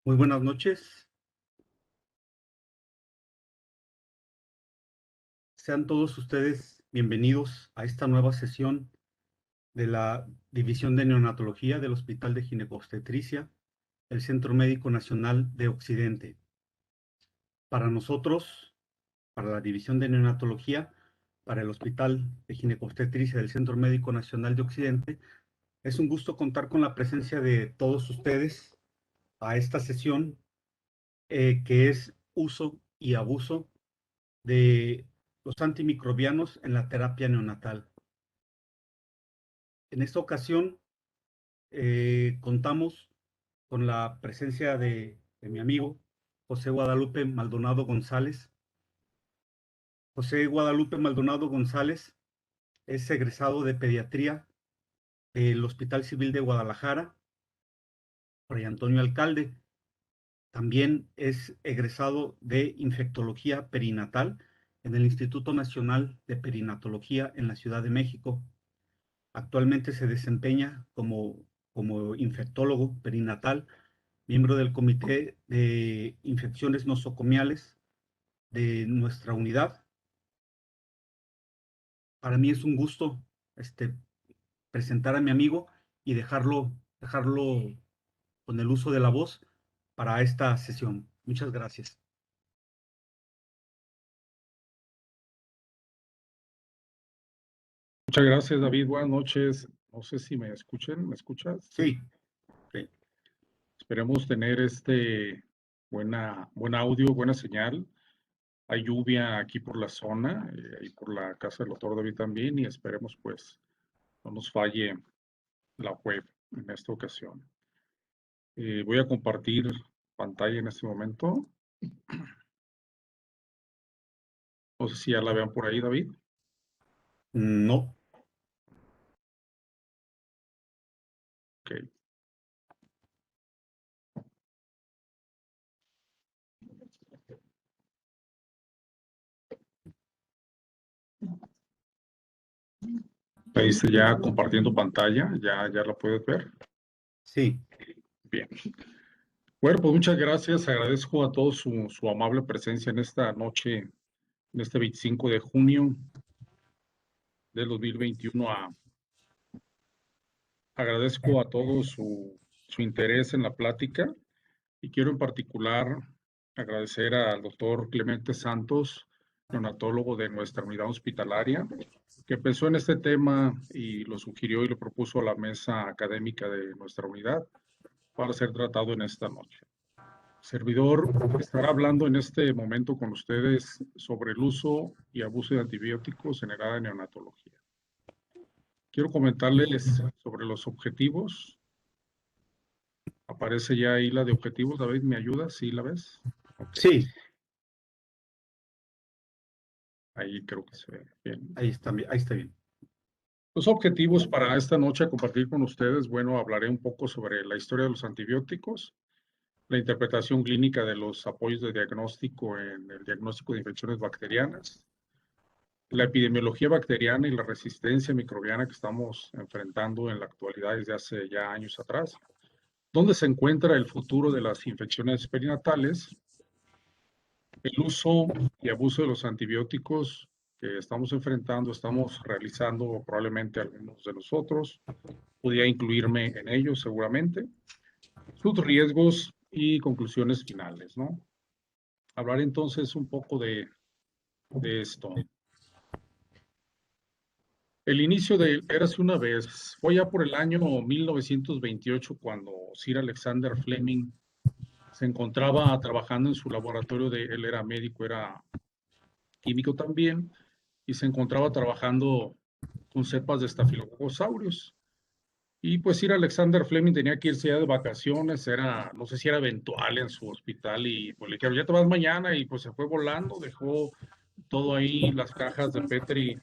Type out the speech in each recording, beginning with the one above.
Muy buenas noches. Sean todos ustedes bienvenidos a esta nueva sesión de la División de Neonatología del Hospital de Ginecobstetricia, el Centro Médico Nacional de Occidente. Para nosotros, para la División de Neonatología, para el Hospital de Ginecobstetricia del Centro Médico Nacional de Occidente, es un gusto contar con la presencia de todos ustedes a esta sesión que es uso y abuso de los antimicrobianos en la terapia neonatal. En esta ocasión contamos con la presencia de mi amigo José Guadalupe Maldonado González. José Guadalupe Maldonado González es egresado de pediatría del Hospital Civil de Guadalajara, Fray Antonio Alcalde. También es egresado de infectología perinatal en el Instituto Nacional de Perinatología en la Ciudad de México. Actualmente se desempeña como infectólogo perinatal, miembro del Comité de Infecciones Nosocomiales de nuestra unidad. Para mí es un gusto presentar a mi amigo y dejarlo con el uso de la voz para esta sesión. Muchas gracias. Muchas gracias, David. Buenas noches. No sé si me escuchen. ¿Me escuchas? Sí. Sí. Esperemos tener buen audio, buena señal. Hay lluvia aquí por la zona y por la casa del doctor David también, y esperemos pues no nos falle la web en esta ocasión. Voy a compartir pantalla en este momento. No sé si ya la vean por ahí, David. No. Ok. Ahí está ya compartiendo pantalla. ¿Ya la puedes ver? Sí. Bien. Bueno, pues muchas gracias. Agradezco a todos su amable presencia en esta noche, en este 25 de junio del 2021. Agradezco a todos su interés en la plática y quiero en particular agradecer al doctor Clemente Santos, neonatólogo de nuestra unidad hospitalaria, que pensó en este tema y lo sugirió y lo propuso a la mesa académica de nuestra unidad para ser tratado en esta noche. Servidor estará hablando en este momento con ustedes sobre el uso y abuso de antibióticos en el área de neonatología. Quiero comentarles sobre los objetivos. Aparece ya ahí la de objetivos. David, ¿me ayudas? ¿Sí la ves? Okay. Sí. Ahí creo que se ve bien. Ahí está bien. Los objetivos para esta noche a compartir con ustedes, bueno, hablaré un poco sobre la historia de los antibióticos, la interpretación clínica de los apoyos de diagnóstico en el diagnóstico de infecciones bacterianas, la epidemiología bacteriana y la resistencia microbiana que estamos enfrentando en la actualidad desde hace ya años atrás, dónde se encuentra el futuro de las infecciones perinatales, el uso y abuso de los antibióticos que estamos enfrentando, estamos realizando probablemente algunos de nosotros, podría incluirme en ellos seguramente, sus riesgos y conclusiones finales, ¿no? Hablar entonces un poco de esto. El inicio de Érase una vez fue ya por el año 1928 cuando Sir Alexander Fleming se encontraba trabajando en su laboratorio él era médico, era químico también, y se encontraba trabajando con cepas de Staphylococcus aureus. Y pues Sir Alexander Fleming tenía que irse ya de vacaciones, no sé si era eventual en su hospital, y pues le dijeron, ya te vas mañana, y pues se fue volando, dejó todo ahí, las cajas de Petri,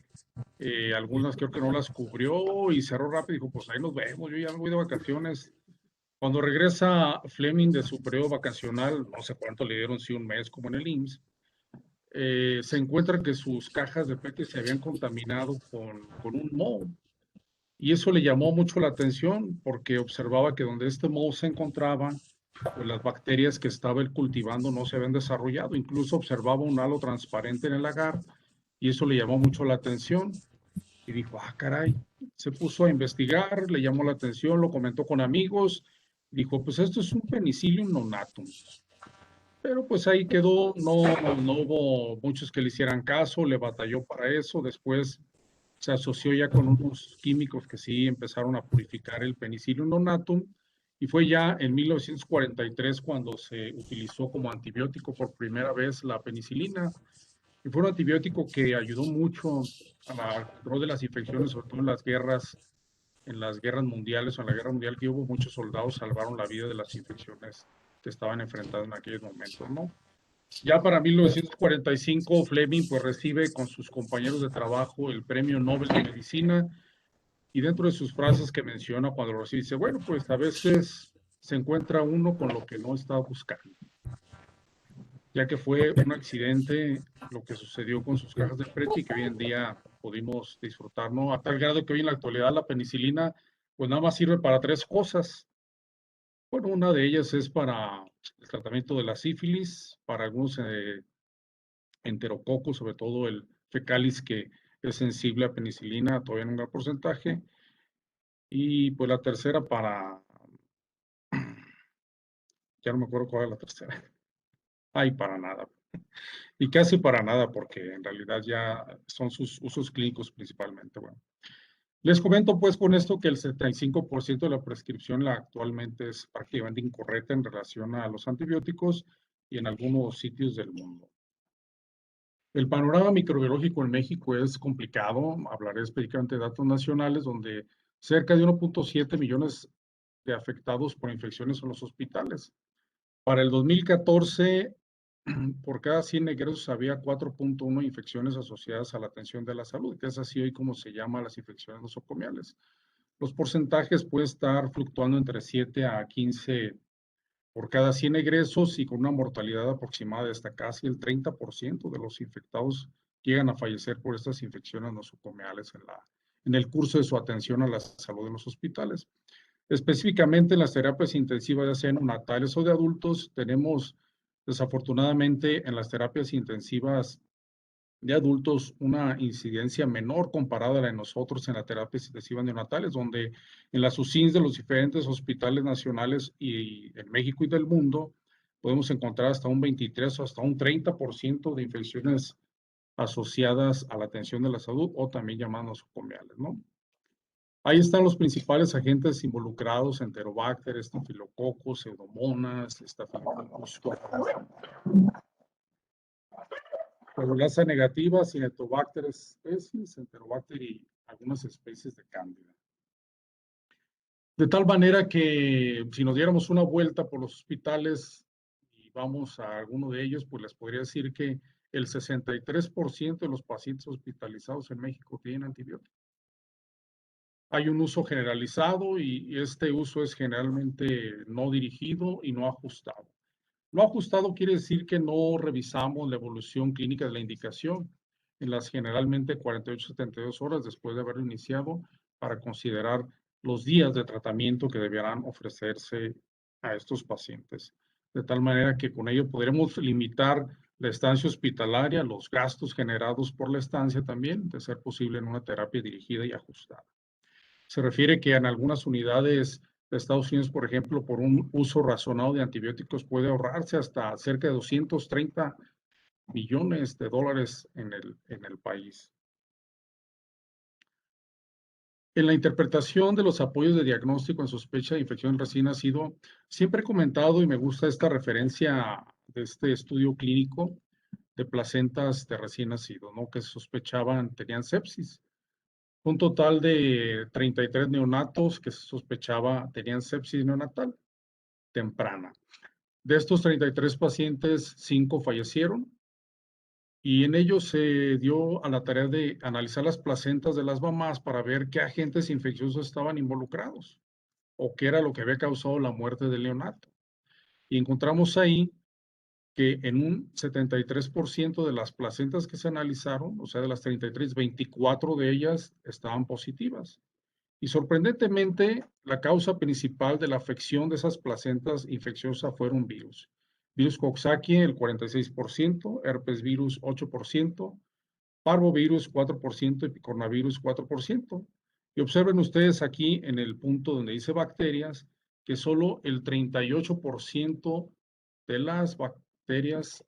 algunas creo que no las cubrió y cerró rápido y dijo, pues ahí nos vemos, yo ya me voy de vacaciones. Cuando regresa Fleming de su periodo vacacional, no sé cuánto le dieron, si un mes como en el IMSS, se encuentra que sus cajas de Petri se habían contaminado con un moho. Y eso le llamó mucho la atención porque observaba que donde este moho se encontraba, pues las bacterias que estaba él cultivando no se habían desarrollado. Incluso observaba un halo transparente en el agar y eso le llamó mucho la atención. Y dijo, ah, caray, se puso a investigar, le llamó la atención, lo comentó con amigos. Dijo, pues esto es un Penicillium nonatum. Pero pues ahí quedó, no hubo muchos que le hicieran caso, le batalló para eso. Después se asoció ya con unos químicos que sí empezaron a purificar el Penicillium nonatum. Y fue ya en 1943 cuando se utilizó como antibiótico por primera vez la penicilina. Y fue un antibiótico que ayudó mucho al control de las infecciones, sobre todo en las guerras mundiales o en la guerra mundial que hubo, muchos soldados salvaron la vida de las infecciones que estaban enfrentando en aquellos momentos, ¿no? Ya para 1945, Fleming pues recibe con sus compañeros de trabajo el Premio Nobel de Medicina y dentro de sus frases que menciona cuando lo recibe, dice, bueno, pues a veces se encuentra uno con lo que no está buscando, ya que fue un accidente lo que sucedió con sus cajas de PRET y que hoy en día pudimos disfrutar, ¿no? A tal grado que hoy en la actualidad la penicilina pues nada más sirve para tres cosas. Bueno, una de ellas es para el tratamiento de la sífilis, para algunos enterococos, sobre todo el fecalis que es sensible a penicilina todavía en un gran porcentaje. Y pues la tercera para, ya no me acuerdo cuál es la tercera. Ay, para nada. Y casi para nada, porque en realidad ya son sus usos clínicos principalmente. Bueno, les comento pues con esto que el 75% de la prescripción actualmente es prácticamente incorrecta en relación a los antibióticos y en algunos sitios del mundo. El panorama microbiológico en México es complicado. Hablaré específicamente de datos nacionales, donde cerca de 1.7 millones de afectados por infecciones en los hospitales. Para el 2014, por cada 100 egresos había 4.1 infecciones asociadas a la atención de la salud, que es así hoy como se llama las infecciones nosocomiales. Los porcentajes pueden estar fluctuando entre 7 a 15 por cada 100 egresos y con una mortalidad aproximada de hasta casi el 30% de los infectados llegan a fallecer por estas infecciones nosocomiales en el curso de su atención a la salud en los hospitales. Específicamente en las terapias intensivas, ya sean neonatales o de adultos, tenemos desafortunadamente en las terapias intensivas de adultos una incidencia menor comparada a la de nosotros en la terapia intensiva neonatales, donde en las UCINs de los diferentes hospitales nacionales y en México y del mundo podemos encontrar hasta un 23 o hasta un 30% de infecciones asociadas a la atención de la salud o también llamadas nosocomiales, ¿no? Ahí están los principales agentes involucrados: Enterobacter, Staphylococcus, Pseudomonas, Staphylococcus coagulasa negativa, Cinetobacter especies, Enterobacter y algunas especies de Cándida. De tal manera que si nos diéramos una vuelta por los hospitales y vamos a alguno de ellos, pues les podría decir que el 63% de los pacientes hospitalizados en México tienen antibióticos. Hay un uso generalizado y este uso es generalmente no dirigido y no ajustado. No ajustado quiere decir que no revisamos la evolución clínica de la indicación en las generalmente 48-72 horas después de haberlo iniciado para considerar los días de tratamiento que deberán ofrecerse a estos pacientes. De tal manera que con ello podremos limitar la estancia hospitalaria, los gastos generados por la estancia también, de ser posible en una terapia dirigida y ajustada. Se refiere que en algunas unidades de Estados Unidos, por ejemplo, por un uso razonado de antibióticos puede ahorrarse hasta cerca de 230 millones de dólares en el país. En la interpretación de los apoyos de diagnóstico en sospecha de infección recién nacido, siempre he comentado y me gusta esta referencia de este estudio clínico de placentas de recién nacido, ¿no? Que sospechaban, tenían sepsis. Un total de 33 neonatos que se sospechaba tenían sepsis neonatal temprana. De estos 33 pacientes, 5 fallecieron y en ellos se dio a la tarea de analizar las placentas de las mamás para ver qué agentes infecciosos estaban involucrados o qué era lo que había causado la muerte del neonato. Y encontramos ahí que en un 73% de las placentas que se analizaron, o sea, de las 33, 24 de ellas estaban positivas. Y sorprendentemente, la causa principal de la afección de esas placentas infecciosas fueron virus. Virus Coxsackie, el 46%, herpes virus 8%, parvovirus 4% y picornavirus 4%. Y observen ustedes aquí en el punto donde dice bacterias, que solo el 38% de las bacterias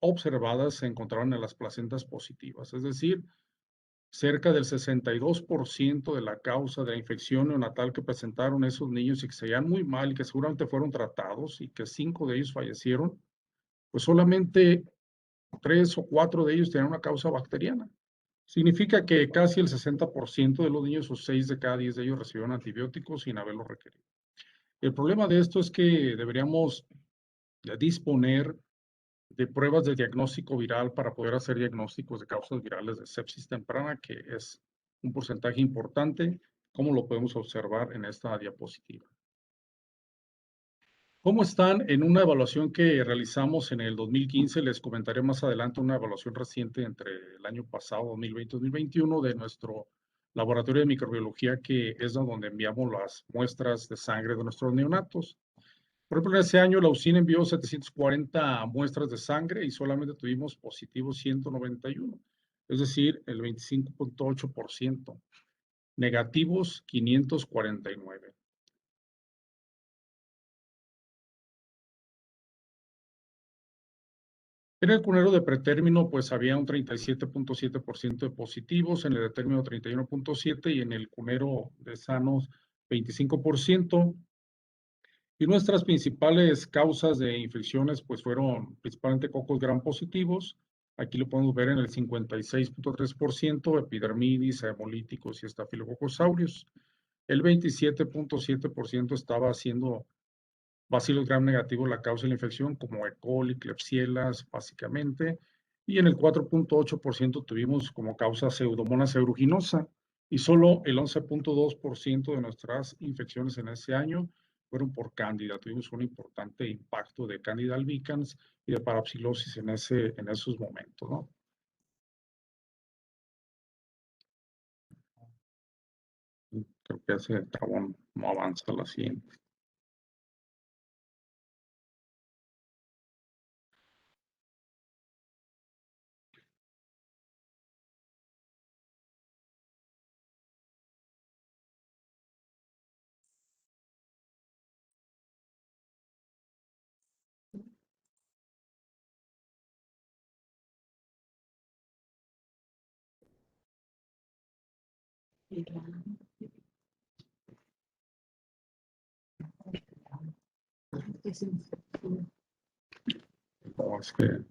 observadas se encontraron en las placentas positivas. Es decir, cerca del 62% de la causa de la infección neonatal que presentaron esos niños y que se veían muy mal y que seguramente fueron tratados y que 5 de ellos fallecieron, pues solamente 3 o 4 de ellos tenían una causa bacteriana. Significa que casi el 60% de los niños o 6 de cada 10 de ellos recibieron antibióticos sin haberlo requerido. El problema de esto es que deberíamos disponer de pruebas de diagnóstico viral para poder hacer diagnósticos de causas virales de sepsis temprana, que es un porcentaje importante, como lo podemos observar en esta diapositiva. ¿Cómo están? En una evaluación que realizamos en el 2015, les comentaré más adelante una evaluación reciente entre el año pasado, 2020 y 2021, de nuestro laboratorio de microbiología, que es donde enviamos las muestras de sangre de nuestros neonatos. Por ejemplo, en ese año la UCIN envió 740 muestras de sangre y solamente tuvimos positivos 191, es decir, el 25.8%, negativos 549. En el cunero de pretérmino, pues había un 37.7% de positivos, en el de término 31.7% y en el cunero de sanos 25%. Y nuestras principales causas de infecciones, pues fueron principalmente cocos gram positivos. Aquí lo podemos ver en el 56.3%, epidermidis, hemolíticos y estafilococcus aureus. El 27.7% estaba haciendo Bacillus gram negativo la causa de la infección, como E. coli, Klebsiella, básicamente. Y en el 4.8% tuvimos como causa Pseudomonas aeruginosa. Y solo el 11.2% de nuestras infecciones en ese año fueron por Cándida. Tuvimos un importante impacto de Candida albicans y de parapsilosis en esos momentos, ¿no? Creo que ese trabón no avanza la siguiente. No, es que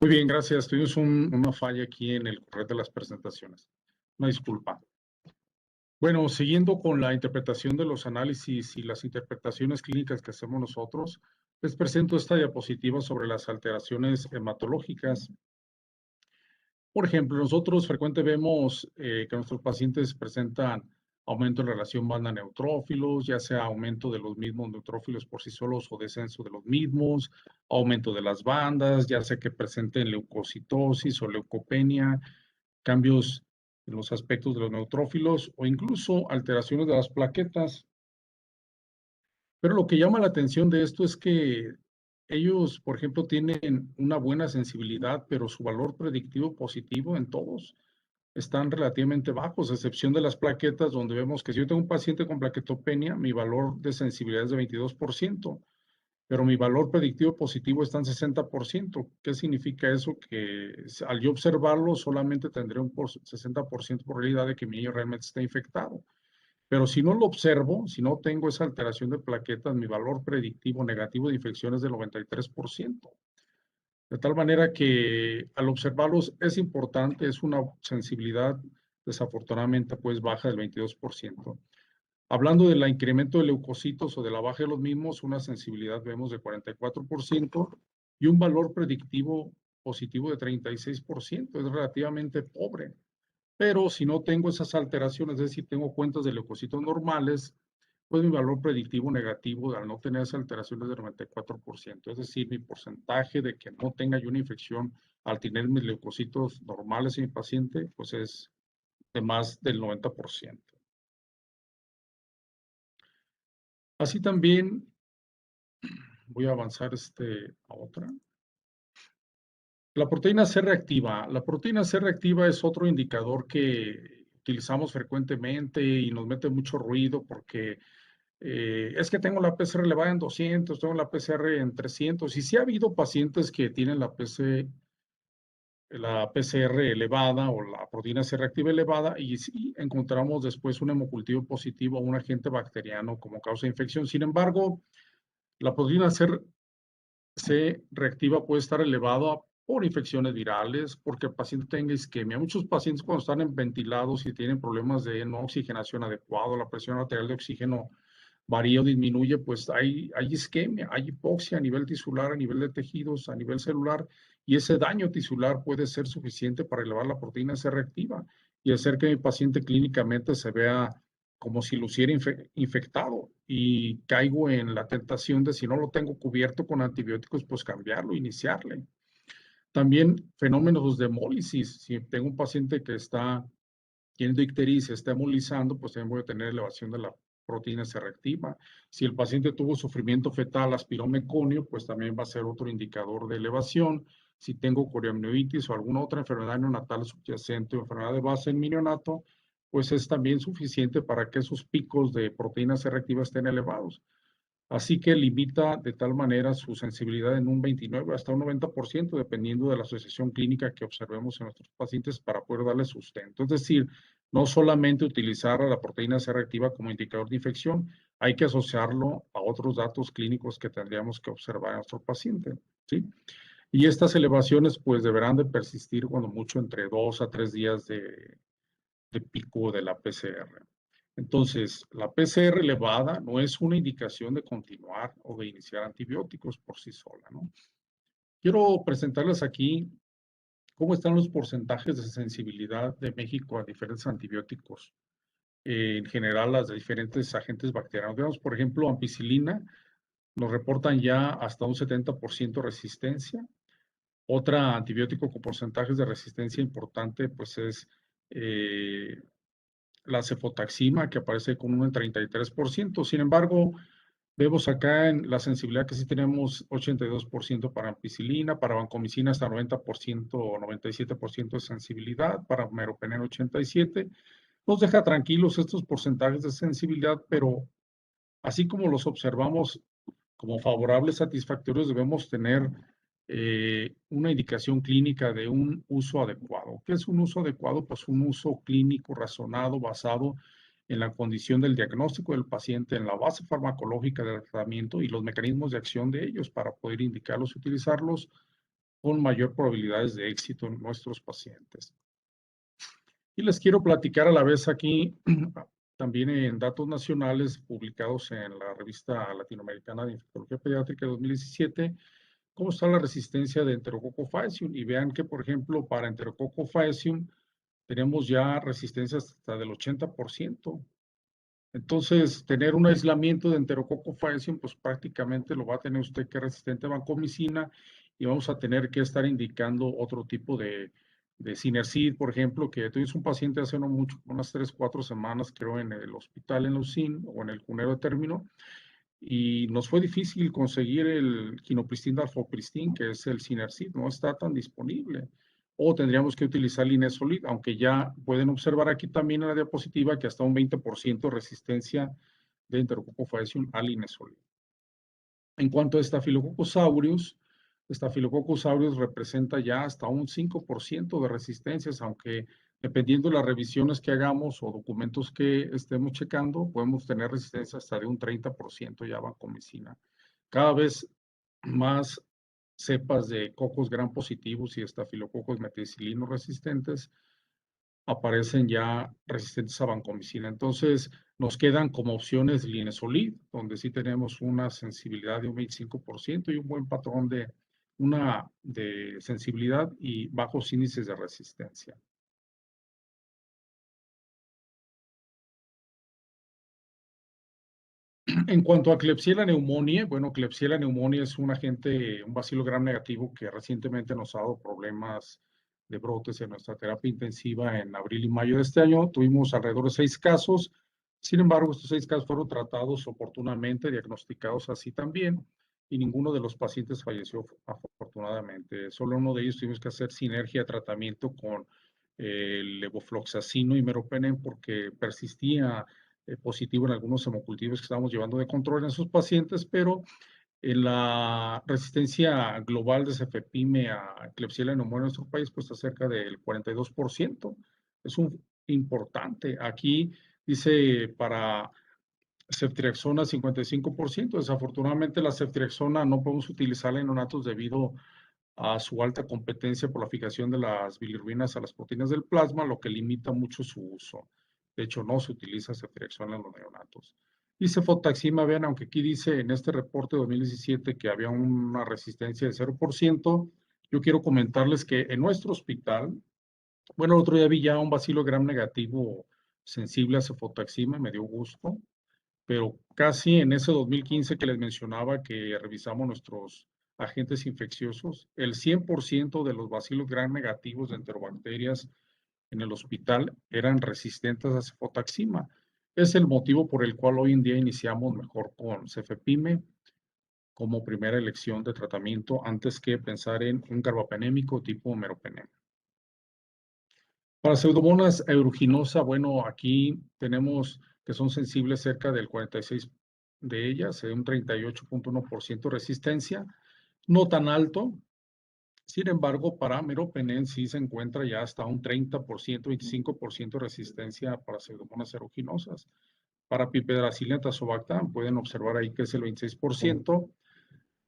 muy bien, gracias. Tuvimos una falla aquí en el correo de las presentaciones. Una disculpa. Bueno, siguiendo con la interpretación de los análisis y las interpretaciones clínicas que hacemos nosotros, les presento esta diapositiva sobre las alteraciones hematológicas. Por ejemplo, nosotros frecuentemente vemos que nuestros pacientes presentan aumento en relación banda-neutrófilos, ya sea aumento de los mismos neutrófilos por sí solos o descenso de los mismos, aumento de las bandas, ya sea que presenten leucocitosis o leucopenia, cambios en los aspectos de los neutrófilos o incluso alteraciones de las plaquetas. Pero lo que llama la atención de esto es que ellos, por ejemplo, tienen una buena sensibilidad, pero su valor predictivo positivo en todos están relativamente bajos, a excepción de las plaquetas, donde vemos que si yo tengo un paciente con plaquetopenia, mi valor de sensibilidad es de 22%, pero mi valor predictivo positivo está en 60%. ¿Qué significa eso? Que al yo observarlo, solamente tendré un 60% de probabilidad de que mi niño realmente esté infectado. Pero si no lo observo, si no tengo esa alteración de plaquetas, mi valor predictivo negativo de infección es del 93%. De tal manera que al observarlos es importante, es una sensibilidad desafortunadamente pues baja del 22%. Hablando del incremento de leucocitos o de la baja de los mismos, una sensibilidad vemos de 44% y un valor predictivo positivo de 36%. Es relativamente pobre. Pero si no tengo esas alteraciones, es decir, tengo cuentas de leucocitos normales, pues mi valor predictivo negativo al no tener esas alteraciones es del 94%. Es decir, mi porcentaje de que no tenga yo una infección al tener mis leucocitos normales en mi paciente, pues es de más del 90%. Así también, voy a avanzar a otra. La proteína C reactiva. La proteína C reactiva es otro indicador que utilizamos frecuentemente y nos mete mucho ruido porque es que tengo la PCR elevada en 200, tengo la PCR en 300. Y sí ha habido pacientes que tienen la PCR elevada o la proteína C reactiva elevada y sí encontramos después un hemocultivo positivo a un agente bacteriano como causa de infección. Sin embargo, la proteína C reactiva puede estar elevada por infecciones virales, porque el paciente tenga isquemia. Muchos pacientes cuando están en ventilados y tienen problemas de no oxigenación adecuada, la presión arterial de oxígeno varía o disminuye, pues hay isquemia, hay hipoxia a nivel tisular, a nivel de tejidos, a nivel celular, y ese daño tisular puede ser suficiente para elevar la proteína C reactiva y hacer que mi paciente clínicamente se vea como si lo hubiera infectado y caigo en la tentación de si no lo tengo cubierto con antibióticos, pues cambiarlo, iniciarle. También fenómenos de hemólisis. Si tengo un paciente que está teniendo ictericia, está hemolizando, pues también voy a tener elevación de la proteína C reactiva. Si el paciente tuvo sufrimiento fetal, aspiró meconio, pues también va a ser otro indicador de elevación. Si tengo corioamnionitis o alguna otra enfermedad neonatal subyacente o enfermedad de base en mi neonato, pues es también suficiente para que esos picos de proteína C reactiva estén elevados. Así que limita de tal manera su sensibilidad en un 29 hasta un 90%, dependiendo de la asociación clínica que observemos en nuestros pacientes para poder darle sustento. Es decir, no solamente utilizar a la proteína C reactiva como indicador de infección, hay que asociarlo a otros datos clínicos que tendríamos que observar en nuestro paciente, ¿sí? Y estas elevaciones pues deberán de persistir cuando mucho entre 2 a 3 días de pico de la PCR. Entonces, la PCR elevada no es una indicación de continuar o de iniciar antibióticos por sí sola, ¿no? Quiero presentarles aquí cómo están los porcentajes de sensibilidad de México a diferentes antibióticos, en general las de diferentes agentes bacterianos. Veamos, por ejemplo, ampicilina, nos reportan ya hasta un 70% resistencia. Otra antibiótico con porcentajes de resistencia importante, pues es la cefotaxima, que aparece con un 33%. Sin embargo, vemos acá en la sensibilidad que sí tenemos 82% para ampicilina, para vancomicina hasta 90% o 97% de sensibilidad, para meropenem 87%. Nos deja tranquilos estos porcentajes de sensibilidad, pero así como los observamos como favorables, satisfactorios, debemos tener una indicación clínica de un uso adecuado. ¿Qué es un uso adecuado? Pues un uso clínico razonado, basado en la condición del diagnóstico del paciente, en la base farmacológica del tratamiento y los mecanismos de acción de ellos para poder indicarlos y utilizarlos con mayor probabilidades de éxito en nuestros pacientes. Y les quiero platicar a la vez aquí también en datos nacionales publicados en la revista latinoamericana de infectología pediátrica 2017, cómo está la resistencia de Enterococcus faecium. Y vean que, por ejemplo, para Enterococcus faecium tenemos ya resistencia hasta del 80%. Entonces, tener un aislamiento de Enterococcus faecium, pues prácticamente lo va a tener usted que es resistente a vancomicina y vamos a tener que estar indicando otro tipo de Sinercid, por ejemplo, que tuvimos un paciente hace no mucho, unas 3, 4 semanas, creo, en el hospital en Lucín o en el Cunero de Término, y nos fue difícil conseguir el quinopristin dalfopristin, que es el Sinercid, no está tan disponible. O tendríamos que utilizar linezolid, aunque ya pueden observar aquí también en la diapositiva que hasta un 20% de resistencia de Enterococcus faecium al linezolid. En cuanto a Staphylococcus aureus representa ya hasta un 5% de resistencias, aunque dependiendo de las revisiones que hagamos o documentos que estemos checando, podemos tener resistencia hasta de un 30% ya vancomicina. Cada vez más cepas de cocos gram positivos y estafilococos meticilinos resistentes aparecen ya resistentes a vancomicina. Entonces, nos quedan como opciones linezolid, donde sí tenemos una sensibilidad de un 25% y un buen patrón de sensibilidad y bajos índices de resistencia. En cuanto a Klebsiella pneumoniae, bueno, Klebsiella pneumoniae es un agente, un bacilo gram negativo que recientemente nos ha dado problemas de brotes en nuestra terapia intensiva en abril y mayo de este año. Tuvimos alrededor de 6 casos. Sin embargo, estos 6 casos fueron tratados oportunamente, diagnosticados así también, y ninguno de los pacientes falleció afortunadamente. Solo uno de ellos tuvimos que hacer sinergia de tratamiento con el levofloxacino y meropenem porque persistía positivo en algunos hemocultivos que estamos llevando de control en esos pacientes, pero en la resistencia global de cefepime a Klebsiella pneumoniae en nuestro país, pues está cerca del 42%. Es un importante. Aquí dice para ceftriaxona 55%. Desafortunadamente la ceftriaxona no podemos utilizarla en neonatos debido a su alta competencia por la fijación de las bilirrubinas a las proteínas del plasma, lo que limita mucho su uso. De hecho, no se utiliza ceftriaxona en los neonatos. Y cefotaxima, vean, aunque aquí dice en este reporte de 2017 que había una resistencia de 0%, yo quiero comentarles que en nuestro hospital, bueno, el otro día vi ya un bacilo gram negativo sensible a cefotaxima, me dio gusto, pero casi en ese 2015 que les mencionaba que revisamos nuestros agentes infecciosos, el 100% de los bacilos gram negativos de enterobacterias en el hospital eran resistentes a cefotaxima. Es el motivo por el cual hoy en día iniciamos mejor con cefepime como primera elección de tratamiento antes que pensar en un carbapenémico tipo meropenem. Para Pseudomonas aeruginosa, bueno, aquí tenemos que son sensibles cerca del 46% de ellas, un 38.1% resistencia, no tan alto. Sin embargo, para meropenem sí se encuentra ya hasta un 30%, 25% resistencia para Pseudomonas aeruginosas. Para Pipedrasilium tazobactam pueden observar ahí que es el 26%.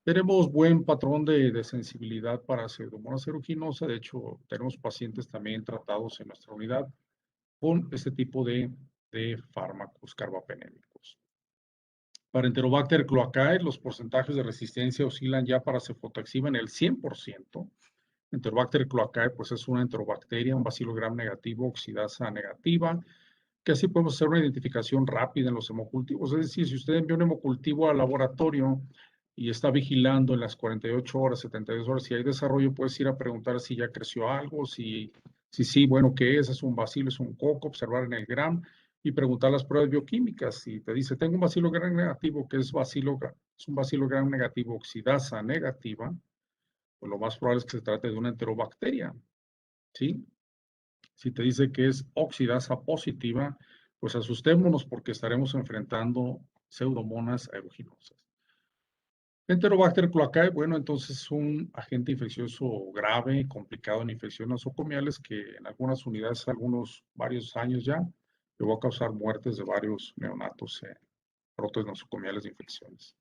Tenemos buen patrón de sensibilidad para Pseudomonas aeruginosa. De hecho, tenemos pacientes también tratados en nuestra unidad con este tipo de fármacos carbapenémicos. Para Enterobacter cloacae, los porcentajes de resistencia oscilan ya para cefotaxima en el 100%. Enterobacter cloacae, pues es una enterobacteria, un bacilo gram negativo, oxidasa negativa, que así podemos hacer una identificación rápida en los hemocultivos. Es decir, si usted envía un hemocultivo al laboratorio y está vigilando en las 48 horas, 72 horas, si hay desarrollo, puedes ir a preguntar si ya creció algo, si sí, bueno, ¿qué es? ¿Es un bacilo? ¿Es un coco? Observar en el gram y preguntar las pruebas bioquímicas. Si te dice, tengo un bacilo gram negativo, que es un bacilo gram negativo oxidasa negativa, pues lo más probable es que se trate de una enterobacteria, ¿sí? Si te dice que es oxidasa positiva, pues asustémonos porque estaremos enfrentando pseudomonas aeruginosas. Enterobacter cloacae, bueno, entonces es un agente infeccioso grave, complicado en infecciones nosocomiales que en algunas unidades, varios años ya, llegó a causar muertes de varios neonatos en brotes nosocomiales de infecciones.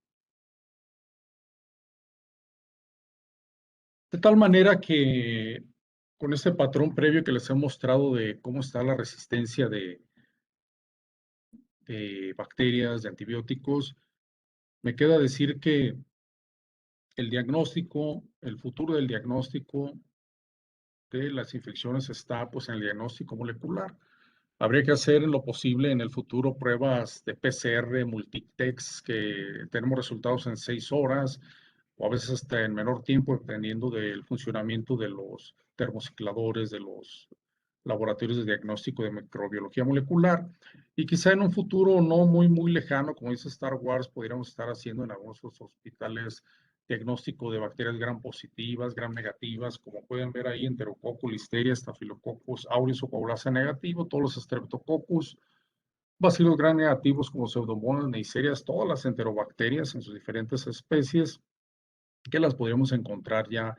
De tal manera que con este patrón previo que les he mostrado de cómo está la resistencia de bacterias, de antibióticos, me queda decir que el diagnóstico, el futuro del diagnóstico de las infecciones está pues en el diagnóstico molecular. Habría que hacer en lo posible en el futuro pruebas de PCR multitext que tenemos resultados en 6 horas o a veces hasta en menor tiempo dependiendo del funcionamiento de los termocicladores, de los laboratorios de diagnóstico de microbiología molecular. Y quizá en un futuro no muy lejano, como dice Star Wars, podríamos estar haciendo en algunos hospitales diagnóstico de bacterias gram positivas, gram negativas, como pueden ver ahí, Enterococcus, Listeria, Staphylococcus aureus o Coagulasa negativo, todos los Streptococcus, bacilos gram negativos como Pseudomonas, Neisseria, todas las enterobacterias en sus diferentes especies, que las podríamos encontrar ya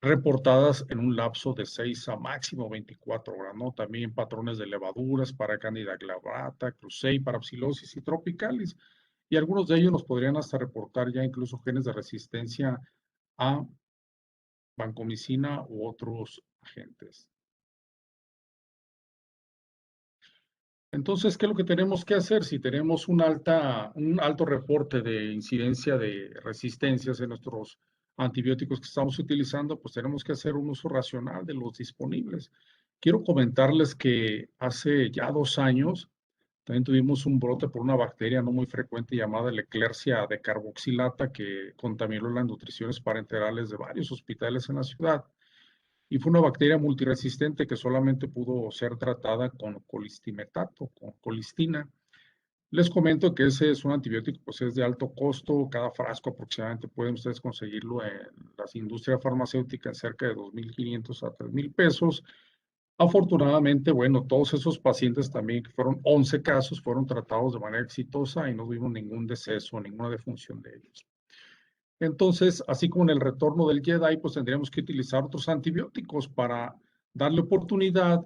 reportadas en un lapso de 6 a máximo 24 horas, ¿no? También patrones de levaduras para Candida glabrata, Cruzei, Parapsilosis y Tropicalis. Y algunos de ellos nos podrían hasta reportar ya incluso genes de resistencia a vancomicina u otros agentes. Entonces, ¿qué es lo que tenemos que hacer? Si tenemos un alto reporte de incidencia de resistencias en nuestros antibióticos que estamos utilizando, pues tenemos que hacer un uso racional de los disponibles. Quiero comentarles que hace ya 2 años también tuvimos un brote por una bacteria no muy frecuente llamada Eclaircia decarboxilata que contaminó las nutriciones parenterales de varios hospitales en la ciudad. Y fue una bacteria multiresistente que solamente pudo ser tratada con colistimetato, con colistina. Les comento que ese es un antibiótico, pues es de alto costo. Cada frasco aproximadamente pueden ustedes conseguirlo en las industrias farmacéuticas cerca de 2,500 a 3,000 pesos. Afortunadamente, bueno, todos esos pacientes también, que fueron 11 casos, fueron tratados de manera exitosa y no tuvimos ningún deceso, ninguna defunción de ellos. Entonces, así como en el retorno del Jedi, pues tendríamos que utilizar otros antibióticos para darle oportunidad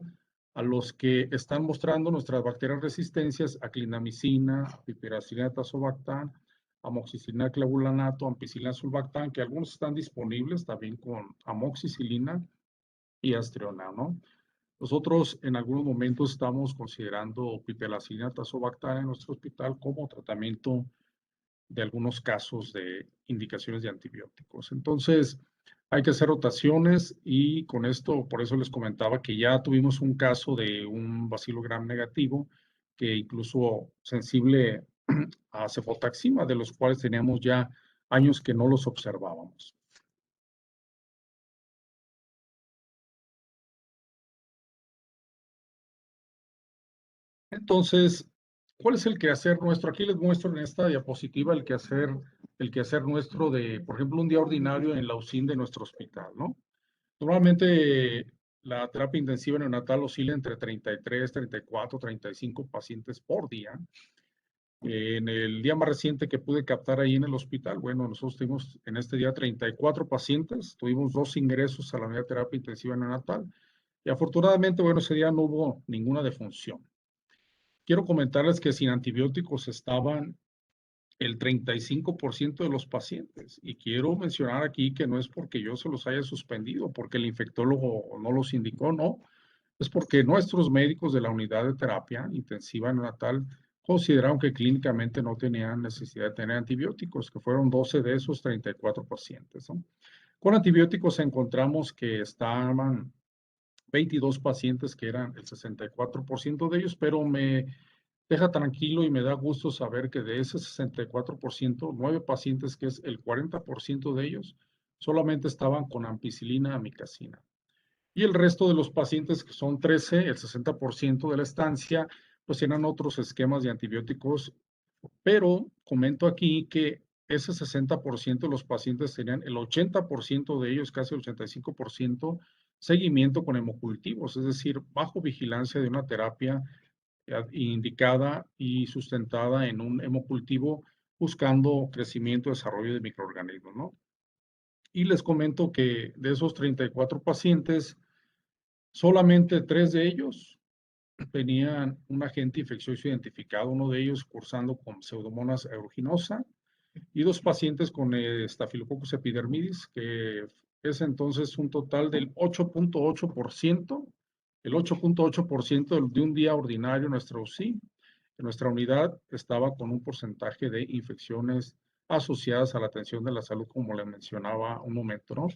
a los que están mostrando nuestras bacterias resistencias a clindamicina, piperacilina tazobactam, amoxicilina clavulanato, ampicilina sulbactam, que algunos están disponibles también con amoxicilina y astriona, ¿no? Nosotros en algunos momentos estamos considerando piperacilina tazobactam en nuestro hospital como tratamiento de algunos casos de indicaciones de antibióticos. Entonces, hay que hacer rotaciones y con esto, por eso les comentaba que ya tuvimos un caso de un bacilo gram negativo que incluso sensible a cefotaxima, de los cuales teníamos ya años que no los observábamos. Entonces, ¿cuál es el quehacer nuestro? Aquí les muestro en esta diapositiva el quehacer nuestro de, por ejemplo, un día ordinario en la UCIN de nuestro hospital, ¿no? Normalmente la terapia intensiva neonatal oscila entre 33, 34, 35 pacientes por día. En el día más reciente que pude captar ahí en el hospital, bueno, nosotros tuvimos en este día 34 pacientes, tuvimos 2 ingresos a la unidad de terapia intensiva neonatal y afortunadamente, bueno, ese día no hubo ninguna defunción. Quiero comentarles que sin antibióticos estaban el 35% de los pacientes. Y quiero mencionar aquí que no es porque yo se los haya suspendido, porque el infectólogo no los indicó, no. Es porque nuestros médicos de la unidad de terapia intensiva neonatal consideraron que clínicamente no tenían necesidad de tener antibióticos, que fueron 12 de esos 34 pacientes, ¿no? Con antibióticos encontramos que estaban 22 pacientes, que eran el 64% de ellos, pero me deja tranquilo y me da gusto saber que de ese 64%, 9 pacientes, que es el 40% de ellos, solamente estaban con ampicilina, amicacina. Y el resto de los pacientes, que son 13, el 60% de la estancia, pues tienen otros esquemas de antibióticos, pero comento aquí que ese 60% de los pacientes tenían el 80% de ellos, casi el 85%, seguimiento con hemocultivos, es decir, bajo vigilancia de una terapia indicada y sustentada en un hemocultivo buscando crecimiento y desarrollo de microorganismos, ¿no? Y les comento que de esos 34 pacientes, solamente 3 de ellos tenían un agente infeccioso identificado, uno de ellos cursando con Pseudomonas aeruginosa y 2 pacientes con Staphylococcus epidermidis, que es entonces un total del 8,8%, el 8,8% de un día ordinario en nuestra UCI. En nuestra unidad estaba con un porcentaje de infecciones asociadas a la atención de la salud, como les mencionaba un momento, ¿no?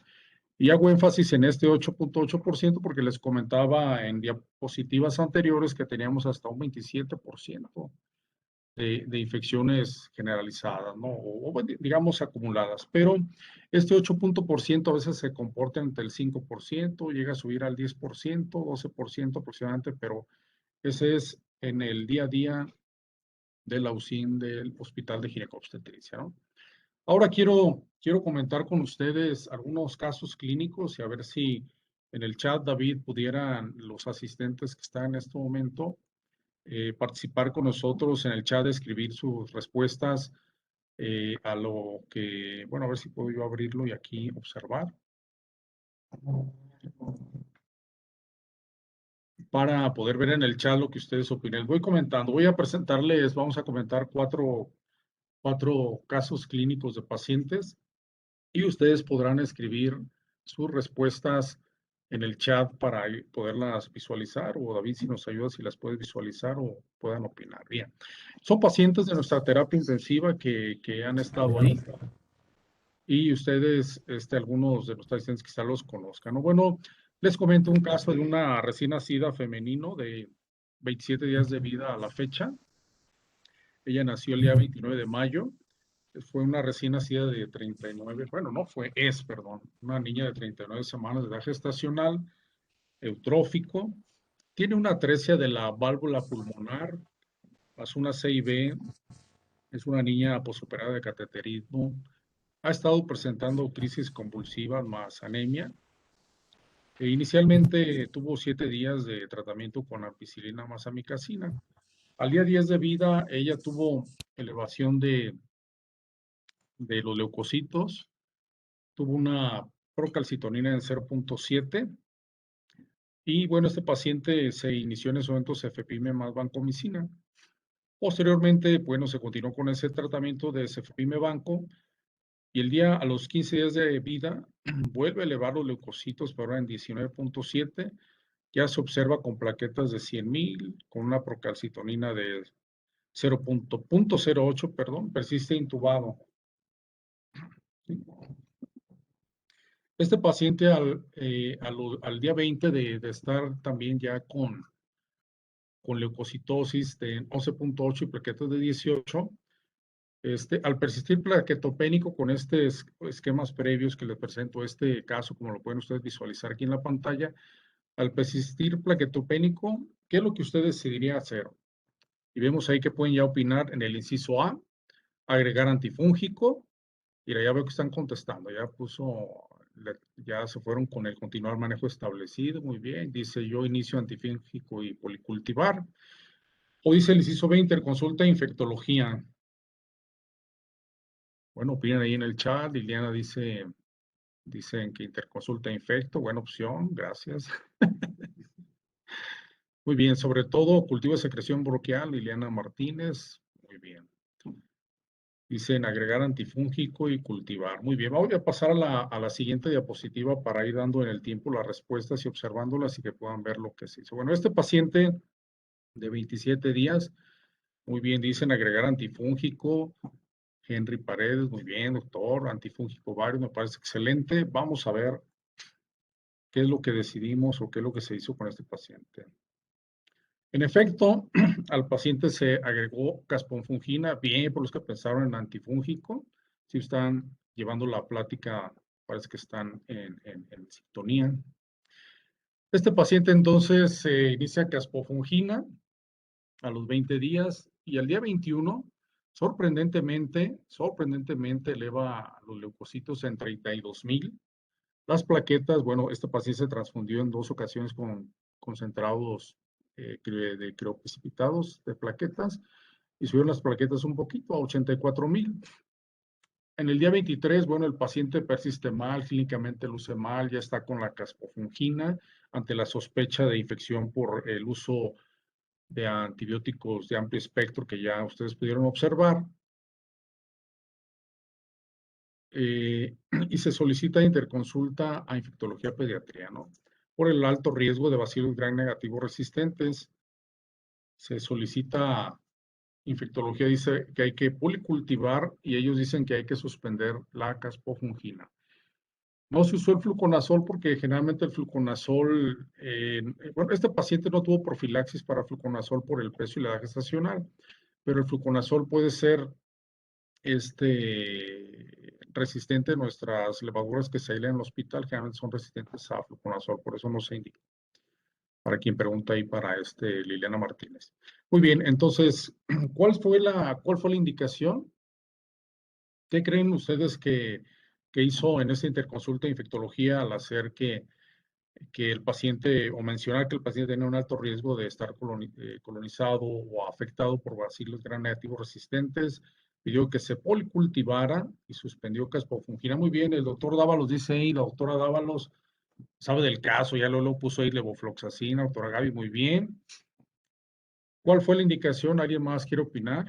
Y hago énfasis en este 8,8% porque les comentaba en diapositivas anteriores que teníamos hasta un 27% de infecciones generalizadas, ¿no? O, digamos acumuladas. Pero este 8% a veces se comporta entre el 5%, llega a subir al 10%, 12% aproximadamente, pero ese es en el día a día de la UCIN del Hospital de Ginecobstetricia, ¿no? Ahora quiero comentar con ustedes algunos casos clínicos y a ver si en el chat, David, pudieran los asistentes que están en este momento participar con nosotros en el chat, escribir sus respuestas a lo que, bueno, a ver si puedo yo abrirlo y aquí observar. Para poder ver en el chat lo que ustedes opinen. Voy comentando, voy a presentarles, vamos a comentar cuatro casos clínicos de pacientes y ustedes podrán escribir sus respuestas en el chat para poderlas visualizar, o David, si nos ayuda, si las puedes visualizar o puedan opinar. Bien, son pacientes de nuestra terapia intensiva que han estado ahí y ustedes, algunos de nuestros asistentes quizá los conozcan, ¿no? Bueno, les comento un caso de una recién nacida femenino de 27 días de vida a la fecha. Ella nació el día 29 de mayo. Fue una recién nacida de 39, bueno, no fue, perdón, una niña de 39 semanas de edad gestacional, eutrófico. Tiene una atresia de la válvula pulmonar, pasó una CIB, es una niña posoperada de cateterismo. Ha estado presentando crisis convulsivas más anemia. Inicialmente tuvo 7 días de tratamiento con ampicilina más amicacina. Al día 10 de vida, ella tuvo elevación de los leucocitos, tuvo una procalcitonina en 0.7 y bueno, este paciente se inició en ese momento cefepime más vancomicina. Posteriormente, bueno, se continuó con ese tratamiento de cefepime banco y a los 15 días de vida vuelve a elevar los leucocitos, pero ahora en 19.7. Ya se observa con plaquetas de 100,000, con una procalcitonina de 0.08, perdón, persiste intubado. Este paciente al día 20 de estar también ya con leucocitosis de 11.8 y plaquetas de 18, al persistir plaquetopénico con esquemas previos que les presento este caso, como lo pueden ustedes visualizar aquí en la pantalla, al persistir plaquetopénico, ¿qué es lo que usted decidiría hacer? Y vemos ahí que pueden ya opinar en el inciso A, agregar antifúngico. Mira, ya veo que están contestando, ya se fueron con el continuar manejo establecido, muy bien. Dice yo inicio antifúngico y policultivar. O dice el inciso B, interconsulta infectología. Bueno, opinan ahí en el chat. Liliana dicen que interconsulta infecto, buena opción, gracias. Muy bien, sobre todo cultivo de secreción bronquial, Liliana Martínez, muy bien. Dicen agregar antifúngico y cultivar. Muy bien, voy a pasar a la siguiente diapositiva para ir dando en el tiempo las respuestas y observándolas y que puedan ver lo que se hizo. Bueno, este paciente de 27 días, muy bien, dicen agregar antifúngico. Henry Paredes, muy bien, doctor, antifúngico varios, me parece excelente. Vamos a ver qué es lo que decidimos o qué es lo que se hizo con este paciente. En efecto, al paciente se agregó casponfungina, bien por los que pensaron en antifúngico. Si están llevando la plática, parece que están en sintonía. Este paciente entonces se inicia caspofungina a los 20 días y al día 21, sorprendentemente eleva los leucocitos en 32,000. Las plaquetas, bueno, este paciente se transfundió en 2 ocasiones con concentrados de crioprecipitados de plaquetas y subieron las plaquetas un poquito a 84,000. En el día 23, bueno, el paciente persiste mal, clínicamente luce mal, ya está con la caspofungina ante la sospecha de infección por el uso de antibióticos de amplio espectro que ya ustedes pudieron observar. Y se solicita interconsulta a infectología pediatría, ¿no? Por el alto riesgo de bacilos gram negativos resistentes. Se solicita infectología, dice que hay que policultivar y ellos dicen que hay que suspender la caspofungina. No se usó el fluconazol porque generalmente el fluconazol, bueno, este paciente no tuvo profilaxis para fluconazol por el peso y la edad gestacional. pero el fluconazol puede ser resistente a nuestras levaduras que se aíslan en el hospital, generalmente son resistentes a fluconazol, por eso no se indica. Para quien pregunta ahí para Liliana Martínez. Muy bien, entonces, ¿cuál fue la indicación? ¿Qué creen ustedes que hizo en esta interconsulta de infectología al hacer que el paciente, o mencionar que el paciente tenía un alto riesgo de estar colonizado o afectado por bacilos gram negativos resistentes? Pidió que se policultivara y suspendió caspofungina. Muy bien, el doctor Dávalos dice ahí, la doctora Dávalos sabe del caso, ya lo puso ahí levofloxacina, doctora Gaby, muy bien. ¿Cuál fue la indicación? ¿Alguien más quiere opinar?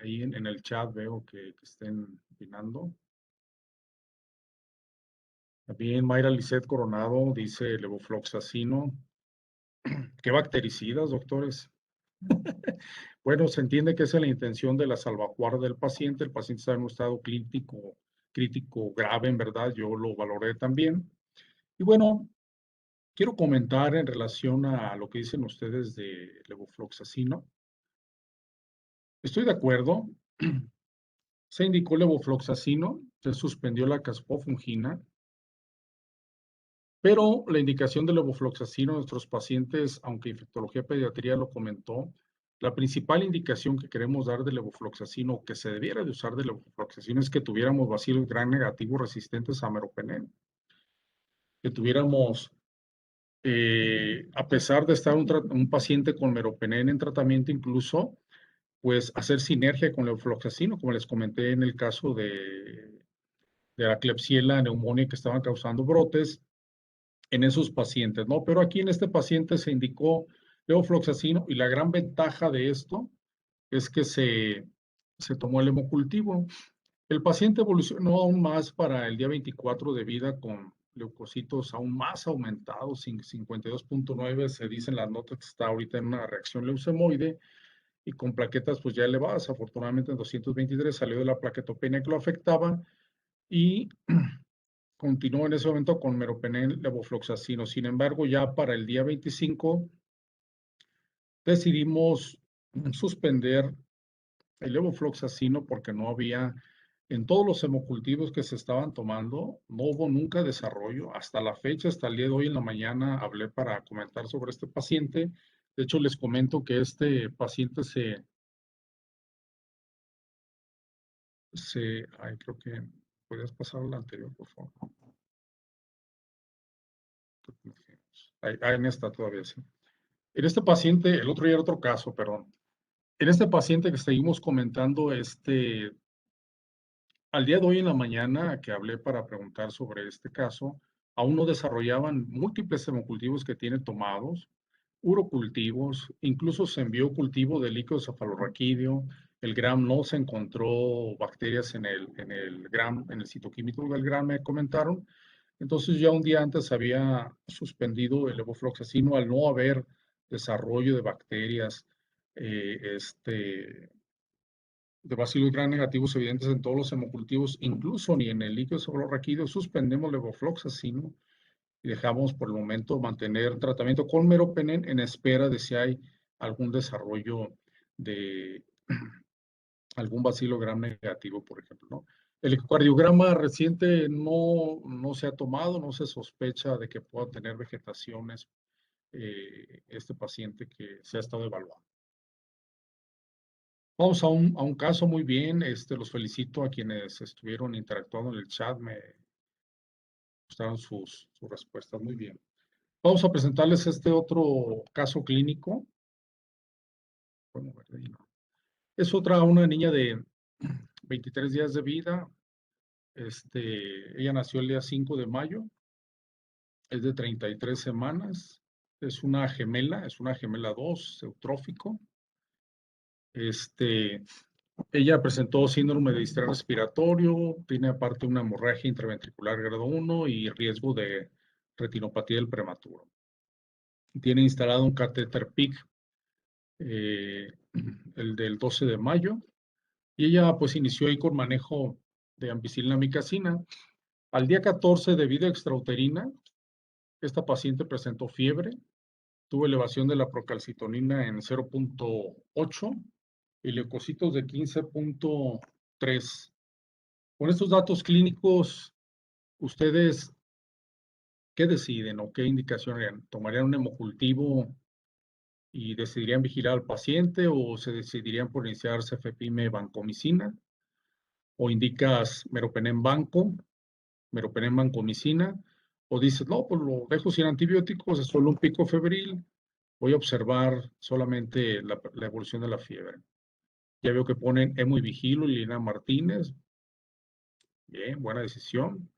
Ahí en el chat veo que estén opinando. También Mayra Lisset Coronado dice levofloxacino. ¿Qué bactericidas, doctores? Bueno, se entiende que esa es la intención de la salvaguarda del paciente. El paciente está en un estado crítico grave, en verdad, yo lo valoré también. Y bueno, quiero comentar en relación a lo que dicen ustedes de levofloxacino. Estoy de acuerdo. Se indicó levofloxacino, se suspendió la caspofungina, pero la indicación de levofloxacino en nuestros pacientes, aunque infectología pediatría lo comentó, la principal indicación que queremos dar de levofloxacino, que se debiera de usar de levofloxacino, es que tuviéramos bacilos gram negativos resistentes a meropenem, que tuviéramos, a pesar de estar un paciente con meropenem en tratamiento, incluso, pues hacer sinergia con levofloxacino, como les comenté en el caso de la Klebsiella neumonía que estaban causando brotes en esos pacientes, ¿no? Pero aquí en este paciente se indicó levofloxacino y la gran ventaja de esto es que se tomó el hemocultivo. El paciente evolucionó aún más para el día 24 de vida con leucocitos aún más aumentados, 52.9, se dicen las notas que está ahorita en una reacción leucemoide y con plaquetas pues ya elevadas. Afortunadamente en 223 salió de la plaquetopenia que lo afectaba y continuó en ese momento con meropenem, levofloxacino. Sin embargo, ya para el día 25 decidimos suspender el levofloxacino porque no había, en todos los hemocultivos que se estaban tomando, no hubo nunca desarrollo. Hasta la fecha, hasta el día de hoy en la mañana, hablé para comentar sobre este paciente. De hecho, les comento que este paciente creo que podías pasar a la anterior, por favor. En esta todavía sí. En este paciente, el otro día era otro caso, perdón. En este paciente que seguimos comentando, al día de hoy en la mañana que hablé para preguntar sobre este caso, aún no desarrollaban múltiples hemocultivos que tiene tomados, urocultivos, incluso se envió cultivo de líquido cefalorraquídeo, el gram no se encontró bacterias en el gram, en el citoquímico del gram, me comentaron. Entonces ya un día antes había suspendido el levofloxacino al no haber desarrollo de bacterias de bacilos gram negativos evidentes en todos los hemocultivos, incluso ni en el líquido cefalorraquídeo, suspendemos levofloxacino y dejamos por el momento mantener tratamiento con meropenem en espera de si hay algún desarrollo de algún bacilo gram negativo, por ejemplo, ¿no? El ecocardiograma reciente no se ha tomado, no se sospecha de que pueda tener vegetaciones este paciente que se ha estado evaluando. Vamos a un caso muy bien, los felicito a quienes estuvieron interactuando en el chat, me gustaron sus respuestas, muy bien. Vamos a presentarles este otro caso clínico. Es una niña de 23 días de vida, ella nació el día 5 de mayo, es de 33 semanas, es una gemela 2, eutrófico. Ella presentó síndrome de distrés respiratorio, tiene aparte una hemorragia intraventricular grado 1 y riesgo de retinopatía del prematuro. Tiene instalado un catéter PIC, el del 12 de mayo, y ella pues inició ahí con manejo de ampicilina amicacina. Al día 14 de vida extrauterina, esta paciente presentó fiebre, tuvo elevación de la procalcitonina en 0.8, y leucocitos de 15.3. Con estos datos clínicos, ¿ustedes qué deciden o qué indicación harían? ¿Tomarían un hemocultivo y decidirían vigilar al paciente o se decidirían por iniciar cefepime vancomicina? ¿O indicas meropenem vancomicina? ¿O dices, no, pues lo dejo sin antibióticos, es solo un pico febril, voy a observar solamente la evolución de la fiebre? Ya veo que ponen Emo y Vigilo y Lina Martínez. Bien, buena decisión.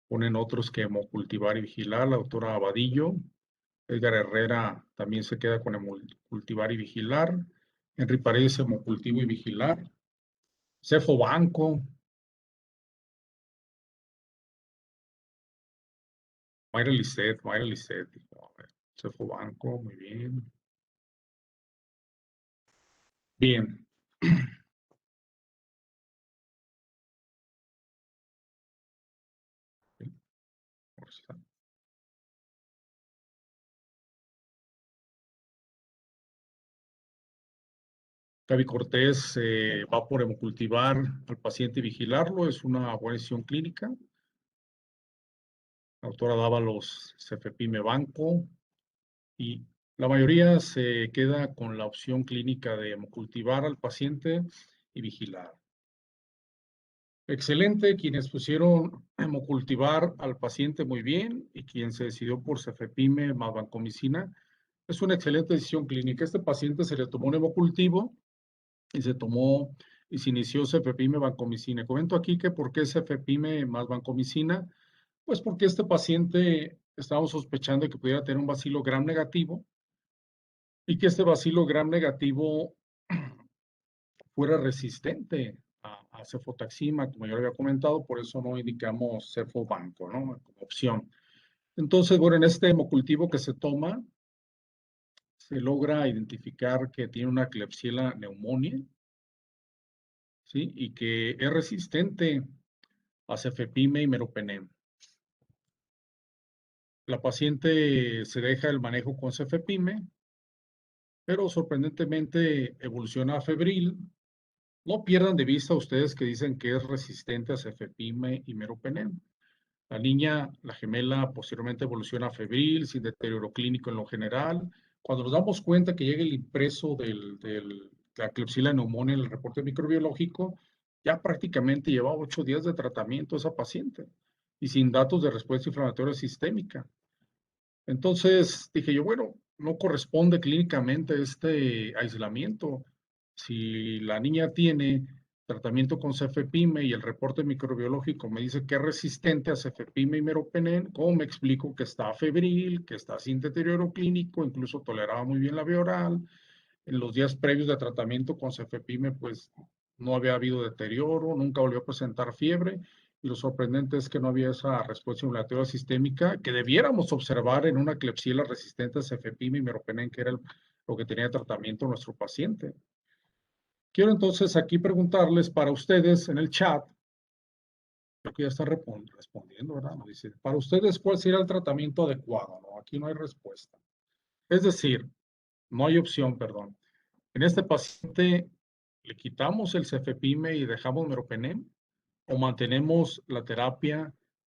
Ponen otros que hemocultivar y vigilar, la doctora Abadillo. Edgar Herrera también se queda con hemocultivar y vigilar. Henry Paredes, hemocultivo y vigilar. Cefo Banco. Mayra Lisset. Dijo, a ver, Cefo Banco, muy bien. Bien. Gaby Cortés va por hemocultivar al paciente y vigilarlo, es una buena decisión clínica. La doctora Dávalos, cefepime banco, y la mayoría se queda con la opción clínica de hemocultivar al paciente y vigilar. Excelente, quienes pusieron hemocultivar al paciente muy bien y quien se decidió por cefepime más vancomicina, es una excelente decisión clínica. Este paciente se le tomó un hemocultivo y se inició cefepime vancomicina. Comento aquí que por qué cefepime más vancomicina, pues porque este paciente estábamos sospechando que pudiera tener un bacilo gram negativo y que este bacilo gram negativo fuera resistente a cefotaxima, como yo había comentado, por eso no indicamos cefobanco, ¿no? Como opción. Entonces, bueno, en este hemocultivo que se toma, se logra identificar que tiene una Klebsiella pneumoniae, ¿sí? Y que es resistente a cefepime y meropenem. La paciente se deja el manejo con cefepime, pero sorprendentemente evoluciona a febril. No pierdan de vista ustedes que dicen que es resistente a cefepime y meropenem. La niña, la gemela, posteriormente evoluciona a febril, sin deterioro clínico en lo general. Cuando nos damos cuenta que llega el impreso de la Klebsiella pneumoniae en el reporte microbiológico, ya prácticamente lleva 8 días de tratamiento esa paciente y sin datos de respuesta inflamatoria sistémica. Entonces dije yo, bueno, no corresponde clínicamente este aislamiento. Si la niña tiene tratamiento con cefepime y el reporte microbiológico me dice que es resistente a cefepime y meropenem, ¿cómo me explico que está febril, que está sin deterioro clínico, incluso toleraba muy bien la vía oral? En los días previos de tratamiento con cefepime, pues no había habido deterioro, nunca volvió a presentar fiebre. Y lo sorprendente es que no había esa respuesta inmunitaria sistémica que debiéramos observar en una Klebsiella resistente a cefepime y meropenem, que era lo que tenía tratamiento nuestro paciente. Quiero entonces aquí preguntarles para ustedes en el chat, creo que ya están respondiendo, ¿verdad? Nos dice, para ustedes, ¿cuál sería el tratamiento adecuado? ¿No? Aquí no hay respuesta. Es decir, no hay opción, perdón. En este paciente, ¿le quitamos el cefepime y dejamos meropenem? ¿O mantenemos la terapia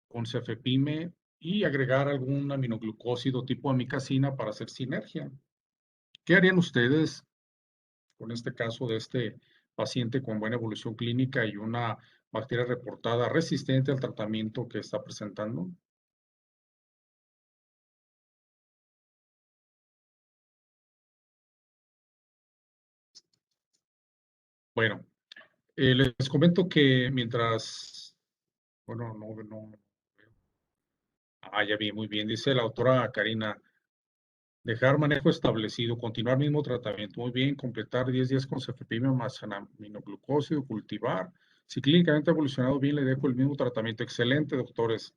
con cefepime y agregar algún aminoglucósido tipo amicacina para hacer sinergia? ¿Qué harían ustedes con este caso de este paciente con buena evolución clínica y una bacteria reportada resistente al tratamiento que está presentando? Bueno, les comento que mientras, bueno, no, ya vi, muy bien, dice la autora Karina, dejar manejo establecido, continuar mismo tratamiento, muy bien, completar 10 días con cefepime más aminoglucósido, cultivar. Si clínicamente ha evolucionado bien, le dejo el mismo tratamiento. Excelente, doctores.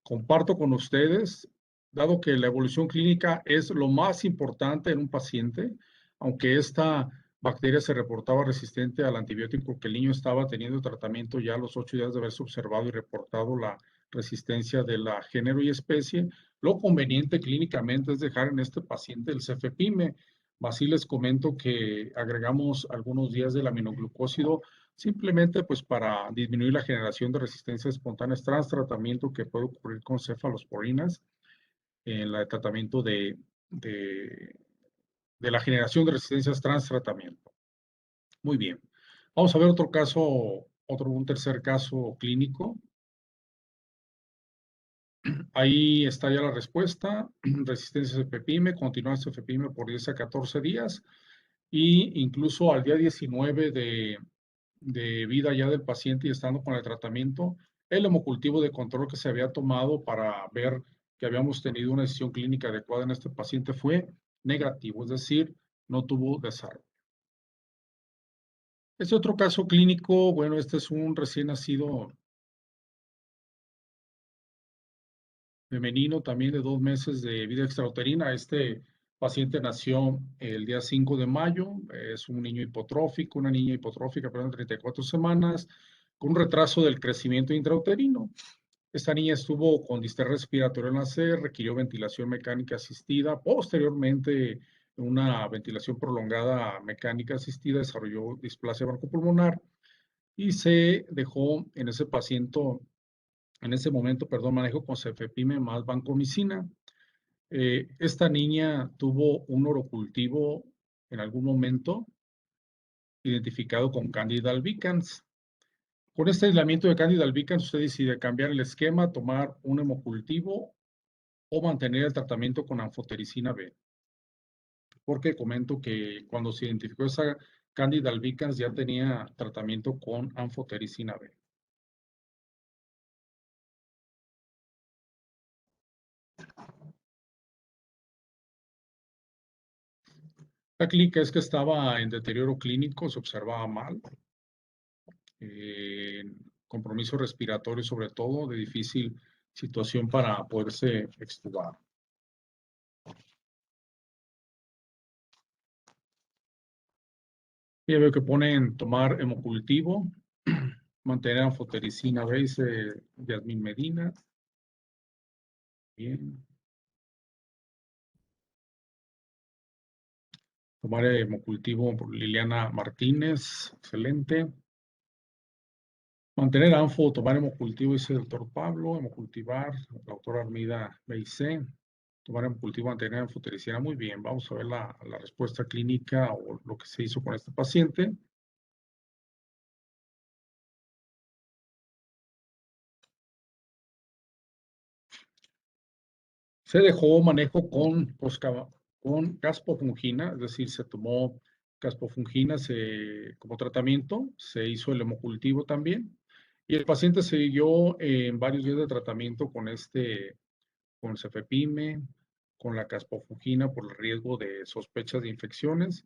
Comparto con ustedes, dado que la evolución clínica es lo más importante en un paciente, aunque esta bacteria se reportaba resistente al antibiótico que el niño estaba teniendo tratamiento ya a los 8 días de haberse observado y reportado la resistencia de la género y especie, lo conveniente clínicamente es dejar en este paciente el cefepime. Así les comento que agregamos algunos días del aminoglucósido simplemente pues para disminuir la generación de resistencia espontánea tras tratamiento que puede ocurrir con cefalosporinas en el tratamiento de la generación de resistencias tras tratamiento. Muy bien. Vamos a ver otro caso, un tercer caso clínico. Ahí está ya la respuesta. Resistencia a cefepime, continuar cefepime por 10 a 14 días y incluso al día 19 de vida ya del paciente y estando con el tratamiento, el hemocultivo de control que se había tomado para ver que habíamos tenido una decisión clínica adecuada en este paciente fue negativo, es decir, no tuvo desarrollo. Este otro caso clínico, bueno, este es un recién nacido femenino también de 2 meses de vida extrauterina. Este paciente nació el día 5 de mayo, es un niño hipotrófico, una niña hipotrófica, perdón, 34 semanas, con un retraso del crecimiento intrauterino. Esta niña estuvo con distrés respiratorio al nacer, requirió ventilación mecánica asistida. Posteriormente, una ventilación prolongada mecánica asistida desarrolló displasia broncopulmonar y se dejó en ese paciente, en ese momento, perdón, manejo con cefepime más vancomicina. Esta niña tuvo un orocultivo en algún momento identificado con Candida albicans. Con este aislamiento de Candida albicans, usted decide cambiar el esquema, tomar un hemocultivo o mantener el tratamiento con anfotericina B. Porque comento que cuando se identificó esa Candida albicans ya tenía tratamiento con anfotericina B. La clínica es que estaba en deterioro clínico, se observaba mal, compromiso respiratorio sobre todo, de difícil situación para poderse extubar. Ya veo que ponen tomar hemocultivo, mantener anfotericina B, dice Yasmín Medina. Bien. Tomar hemocultivo por Liliana Martínez, excelente. Mantener anfo, tomar hemocultivo, dice el doctor Pablo, hemocultivar, la doctora Armida B&C. Tomar hemocultivo, mantener anfotericina, muy bien. Vamos a ver la respuesta clínica o lo que se hizo con este paciente. Se dejó manejo con caspofungina, es decir, se tomó caspofungina como tratamiento, se hizo el hemocultivo también, y el paciente siguió en varios días de tratamiento con cefepime, con la caspofungina por el riesgo de sospechas de infecciones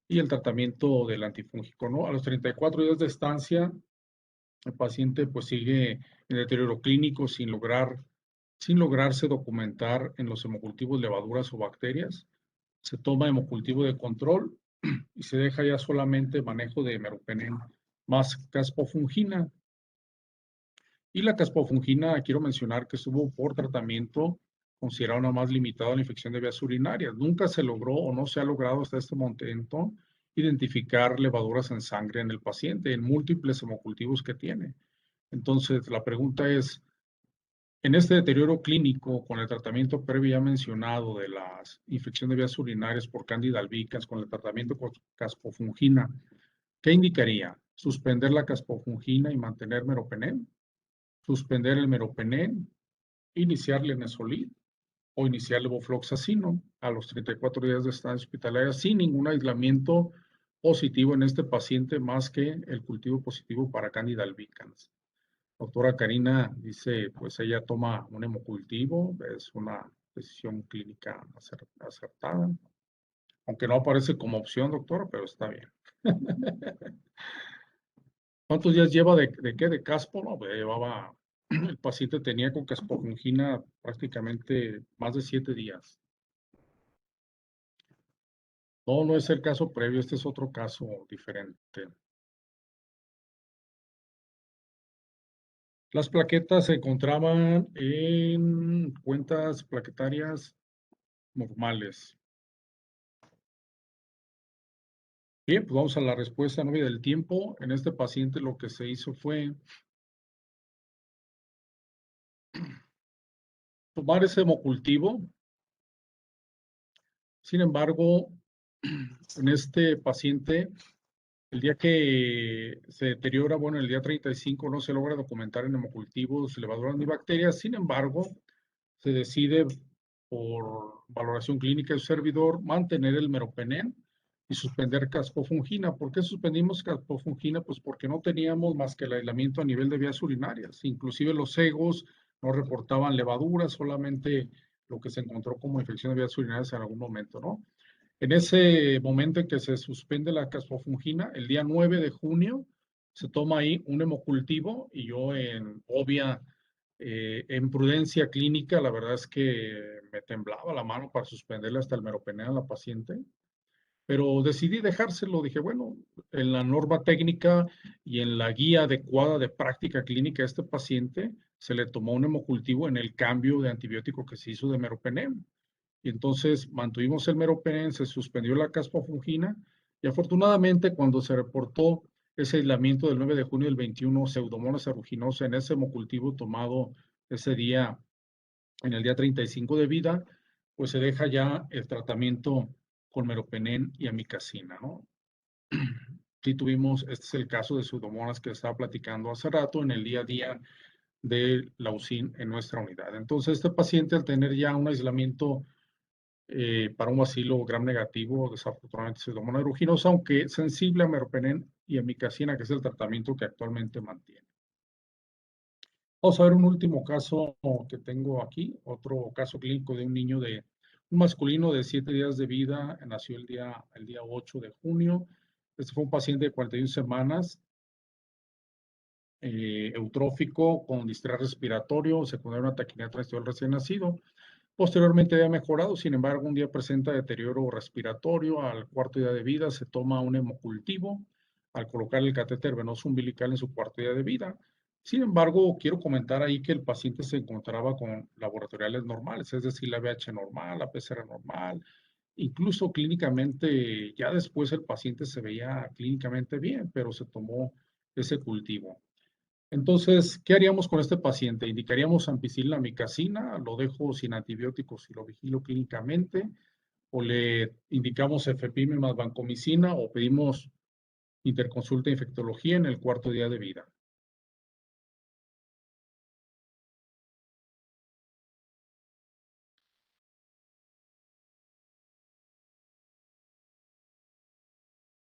y el tratamiento del antifúngico, ¿no? A los 34 días de estancia, el paciente pues sigue en deterioro clínico sin lograrse documentar en los hemocultivos levaduras o bacterias. Se toma hemocultivo de control y se deja ya solamente manejo de meropenem más caspofungina. Y la caspofungina, quiero mencionar que estuvo por tratamiento considerado una más limitada a la infección de vías urinarias. Nunca se logró o no se ha logrado hasta este momento identificar levaduras en sangre en el paciente, en múltiples hemocultivos que tiene. Entonces, la pregunta es, en este deterioro clínico, con el tratamiento previo ya mencionado de las infecciones de vías urinarias por Candida albicans, con el tratamiento con caspofungina, ¿qué indicaría? ¿Suspender la caspofungina y mantener meropenem? ¿Suspender el meropenem? ¿Iniciar lenesolid? ¿O iniciar levofloxacino a los 34 días de estancia hospitalaria sin ningún aislamiento positivo en este paciente más que el cultivo positivo para Candida albicans? Doctora Karina dice, pues ella toma un hemocultivo, es una decisión clínica acertada, aunque no aparece como opción, doctora, pero está bien. ¿Cuántos días lleva de qué? ¿De caspo? No, pues llevaba, el paciente tenía con caspofungina prácticamente más de 7 días. No, no es el caso previo, este es otro caso diferente. Las plaquetas se encontraban en cuentas plaquetarias normales. Bien, pues vamos a la respuesta novia del tiempo. En este paciente lo que se hizo fue tomar ese hemocultivo. Sin embargo, en este paciente, el día que se deteriora, bueno, el día 35 no se logra documentar en hemocultivos levaduras ni bacterias. Sin embargo, se decide por valoración clínica del servidor mantener el meropenem y suspender caspofungina. ¿Por qué suspendimos caspofungina? Pues porque no teníamos más que el aislamiento a nivel de vías urinarias. Inclusive los cegos no reportaban levaduras, solamente lo que se encontró como infección de vías urinarias en algún momento, ¿no? En ese momento en que se suspende la caspofungina, el día 9 de junio, se toma ahí un hemocultivo y yo en obvia en prudencia clínica, la verdad es que me temblaba la mano para suspenderle hasta el meropenem a la paciente, pero decidí dejárselo. Dije, bueno, en la norma técnica y en la guía adecuada de práctica clínica de este paciente, se le tomó un hemocultivo en el cambio de antibiótico que se hizo de meropenem. Y entonces mantuvimos el meropenem, se suspendió la caspofungina y afortunadamente cuando se reportó ese aislamiento del 9 de junio del 21, Pseudomonas aeruginosa en ese hemocultivo tomado ese día, en el día 35 de vida, pues se deja ya el tratamiento con meropenem y amicacina, ¿no? Sí tuvimos, este es el caso de Pseudomonas que estaba platicando hace rato en el día a día de la UCIN en nuestra unidad. Entonces, este paciente al tener ya un aislamiento para un bacilo gram negativo, desafortunadamente Pseudomonas aeruginosa, aunque sensible a meropenem y amicacina, que es el tratamiento que actualmente mantiene. Vamos a ver un último caso que tengo aquí, otro caso clínico de un niño de un masculino de 7 días de vida, nació el día 8 de junio. Este fue un paciente de 41 semanas, eutrófico, con distrés respiratorio, secundario a una taquicardia transitoral recién nacido. Posteriormente había mejorado, sin embargo, un día presenta deterioro respiratorio. Al cuarto día de vida se toma un hemocultivo al colocar el catéter venoso umbilical en su cuarto día de vida. Sin embargo, quiero comentar ahí que el paciente se encontraba con laboratoriales normales, es decir, la VH normal, la PCR normal, incluso clínicamente, ya después el paciente se veía clínicamente bien, pero se tomó ese cultivo. Entonces, ¿qué haríamos con este paciente? ¿Indicaríamos ampicilina amicacina? ¿Lo dejo sin antibióticos y lo vigilo clínicamente? ¿O le indicamos efepime más vancomicina? ¿O pedimos interconsulta de infectología en el cuarto día de vida?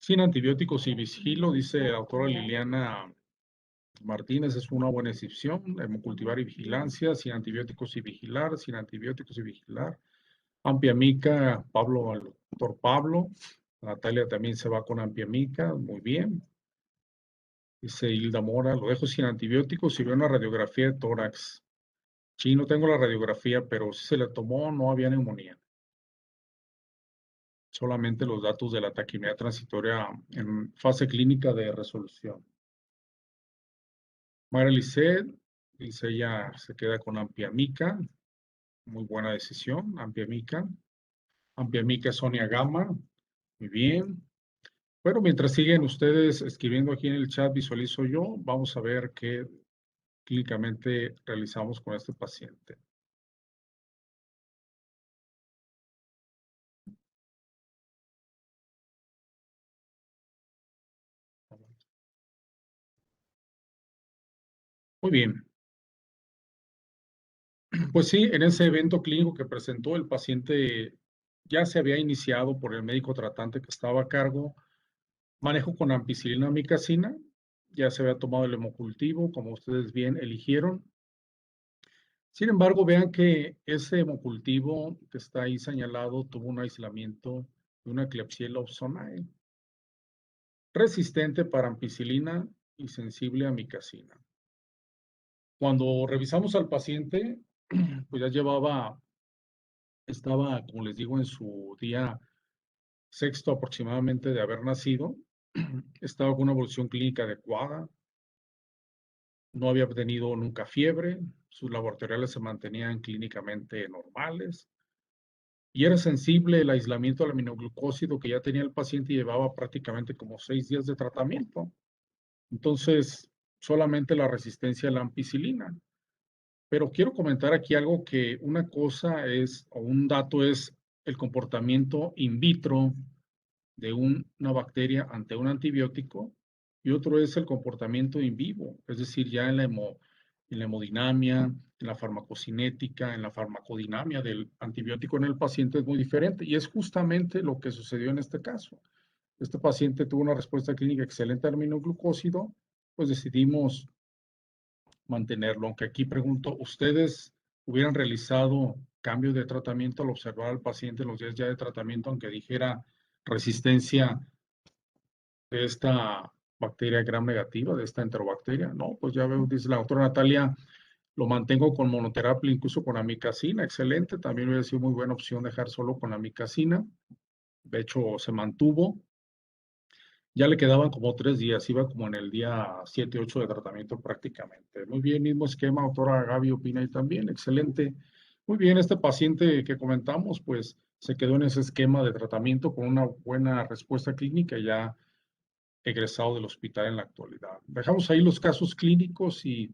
Sin antibióticos y vigilo, dice la doctora Liliana Martínez, es una buena decisión. Hemocultivar y vigilancia, sin antibióticos y vigilar, sin antibióticos y vigilar. Ampiamica, Pablo, al doctor Pablo. Natalia también se va con ampiamica, muy bien. Dice Hilda Mora, lo dejo sin antibióticos y veo una radiografía de tórax. Sí, no tengo la radiografía, pero si se le tomó, no había neumonía. Solamente los datos de la taquimia transitoria en fase clínica de resolución. Mara Lisset, dice ella, se queda con ampiamica. Muy buena decisión, ampiamica. Ampiamica Sonia Gama. Muy bien. Bueno, mientras siguen ustedes escribiendo aquí en el chat, visualizo yo, vamos a ver qué clínicamente realizamos con este paciente. Muy bien. Pues sí, en ese evento clínico que presentó el paciente ya se había iniciado por el médico tratante que estaba a cargo manejo con ampicilina amicacina, ya se había tomado el hemocultivo, como ustedes bien eligieron. Sin embargo, vean que ese hemocultivo que está ahí señalado tuvo un aislamiento de una Klebsiella opsonale, resistente para ampicilina y sensible a amicacina. Cuando revisamos al paciente, pues ya estaba, como les digo, en su día sexto aproximadamente de haber nacido, estaba con una evolución clínica adecuada, no había tenido nunca fiebre, sus laboratoriales se mantenían clínicamente normales, y era sensible el aislamiento al aminoglucósido que ya tenía el paciente y llevaba prácticamente como 6 días de tratamiento. Entonces, solamente la resistencia a la ampicilina. Pero quiero comentar aquí algo que una cosa es, o un dato es el comportamiento in vitro de una bacteria ante un antibiótico y otro es el comportamiento in vivo, es decir, ya en la hemodinamia, en la farmacocinética, en la farmacodinamia del antibiótico en el paciente es muy diferente y es justamente lo que sucedió en este caso. Este paciente tuvo una respuesta clínica excelente al aminoglucósido, pues decidimos mantenerlo. Aunque aquí pregunto, ¿ustedes hubieran realizado cambio de tratamiento al observar al paciente en los días ya de tratamiento, aunque dijera resistencia de esta bacteria gram negativa, de esta enterobacteria? No, pues ya veo, dice la doctora Natalia, lo mantengo con monoterapia, incluso con amicacina, excelente. También hubiera sido muy buena opción dejar solo con amicacina. De hecho, se mantuvo. Ya le quedaban como 3 días, iba como en el día 7, 8 de tratamiento prácticamente. Muy bien, mismo esquema, doctora Gaby opina ahí también, excelente. Muy bien, este paciente que comentamos, pues se quedó en ese esquema de tratamiento con una buena respuesta clínica, ya egresado del hospital en la actualidad. Dejamos ahí los casos clínicos y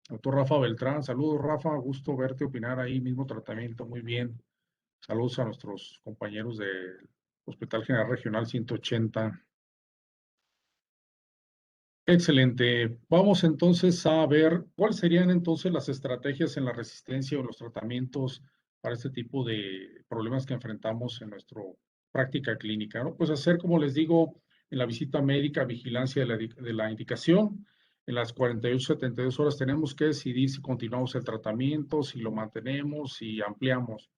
doctor Rafa Beltrán, saludos Rafa, gusto verte opinar ahí, mismo tratamiento, muy bien. Saludos a nuestros compañeros del Hospital General Regional 180. Excelente. Vamos entonces a ver cuáles serían entonces las estrategias en la resistencia o los tratamientos para este tipo de problemas que enfrentamos en nuestra práctica clínica, ¿no? Pues hacer, como les digo, en la visita médica, vigilancia de la indicación. En las 48, 72 horas tenemos que decidir si continuamos el tratamiento, si lo mantenemos, si ampliamos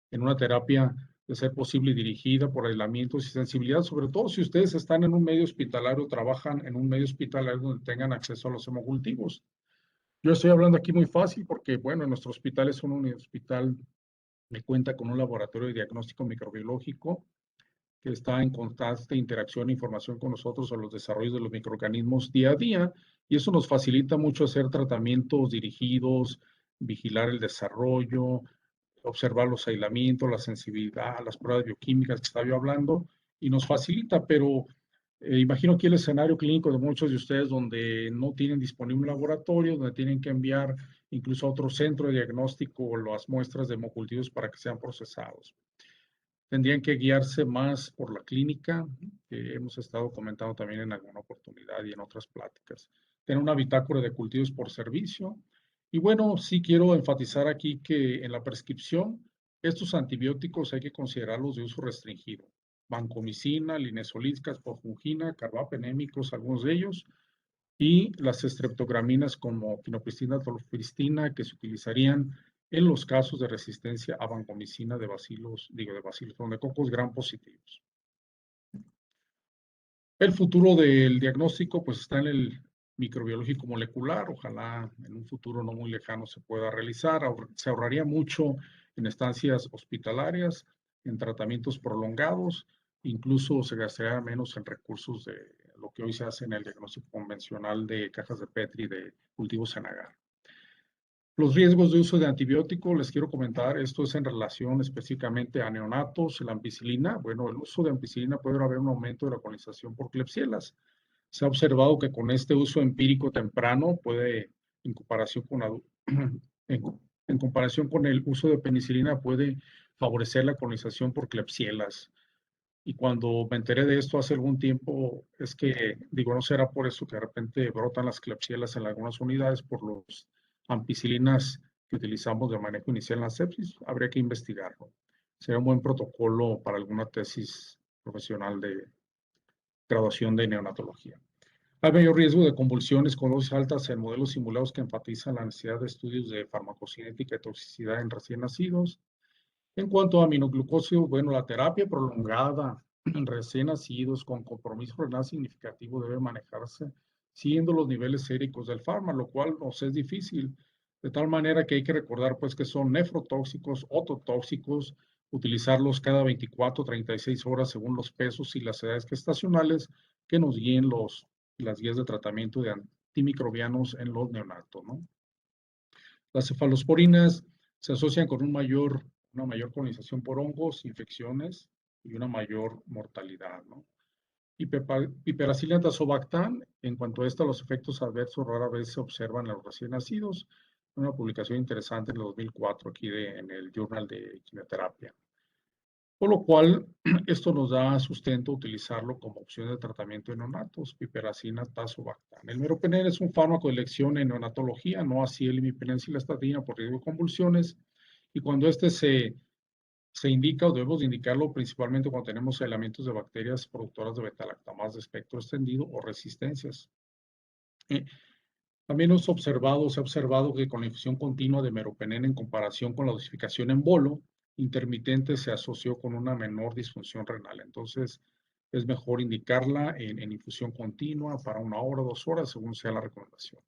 en una terapia de ser posible dirigida por aislamientos y sensibilidad, sobre todo si ustedes están en un medio hospitalario, trabajan en un medio hospitalario donde tengan acceso a los hemocultivos. Yo estoy hablando aquí muy fácil porque, bueno, nuestro hospital es un hospital que cuenta con un laboratorio de diagnóstico microbiológico que está en constante interacción e información con nosotros sobre los desarrollos de los microorganismos día a día, y eso nos facilita mucho hacer tratamientos dirigidos, vigilar el desarrollo, observar los aislamientos, la sensibilidad, las pruebas bioquímicas que estaba yo hablando, y nos facilita, pero imagino aquí el escenario clínico de muchos de ustedes donde no tienen disponible un laboratorio, donde tienen que enviar incluso a otro centro de diagnóstico las muestras de hemocultivos para que sean procesados. Tendrían que guiarse más por la clínica, que hemos estado comentando también en alguna oportunidad y en otras pláticas. Tener una bitácora de cultivos por servicio. Y bueno, sí quiero enfatizar aquí que en la prescripción, estos antibióticos hay que considerarlos de uso restringido. Vancomicina, linezolid, caspofungina, carbapenémicos, algunos de ellos, y las estreptograminas como quinopristina, tolfristina, que se utilizarían en los casos de resistencia a vancomicina de bacilos, de cocos gram positivos. El futuro del diagnóstico pues está en el microbiológico molecular, ojalá en un futuro no muy lejano se pueda realizar, se ahorraría mucho en estancias hospitalarias, en tratamientos prolongados, incluso se gastaría menos en recursos de lo que hoy se hace en el diagnóstico convencional de cajas de Petri de cultivos en agar. Los riesgos de uso de antibióticos, les quiero comentar, esto es en relación específicamente a neonatos, la ampicilina. Bueno, el uso de ampicilina puede haber un aumento de la colonización por Klebsiellas. Se ha observado que con este uso empírico temprano puede, en comparación con, en comparación con el uso de penicilina, puede favorecer la colonización por Klebsiellas. Y cuando me enteré de esto hace algún tiempo, es que, digo, no será por eso que de repente brotan las Klebsiellas en algunas unidades por los ampicilinas que utilizamos de manejo inicial en la sepsis. Habría que investigarlo. Sería un buen protocolo para alguna tesis profesional de graduación de neonatología. Hay mayor riesgo de convulsiones con dosis altas en modelos simulados que enfatizan la necesidad de estudios de farmacocinética y toxicidad en recién nacidos. En cuanto a aminoglucósido, bueno, la terapia prolongada en recién nacidos con compromiso renal significativo debe manejarse siguiendo los niveles séricos del fármaco, lo cual nos es difícil, de tal manera que hay que recordar pues que son nefrotóxicos, ototóxicos, utilizarlos cada 24, 36 horas según los pesos y las edades gestacionales que nos guíen las guías de tratamiento de antimicrobianos en los neonatos, ¿no? Las cefalosporinas se asocian con un mayor una mayor colonización por hongos, infecciones y una mayor mortalidad, ¿no? Piperacillin tazobactam, en cuanto a esto, los efectos adversos rara vez se observan en los recién nacidos. Una publicación interesante en el 2004 aquí en el Journal de Quimioterapia. Por lo cual, esto nos da sustento utilizarlo como opción de tratamiento en neonatos, piperacina tazobactam. El meropenem es un fármaco de elección en neonatología, no así el imipenicilestatina por riesgo de convulsiones. Y cuando este se indica o debemos de indicarlo principalmente cuando tenemos elementos de bacterias productoras de beta-lactamasa de espectro extendido o resistencias. También se ha observado que con la infusión continua de meropenem en comparación con la dosificación en bolo intermitente se asoció con una menor disfunción renal. Entonces, es mejor indicarla en infusión continua para 1 hora, 2 horas, según sea la recomendación.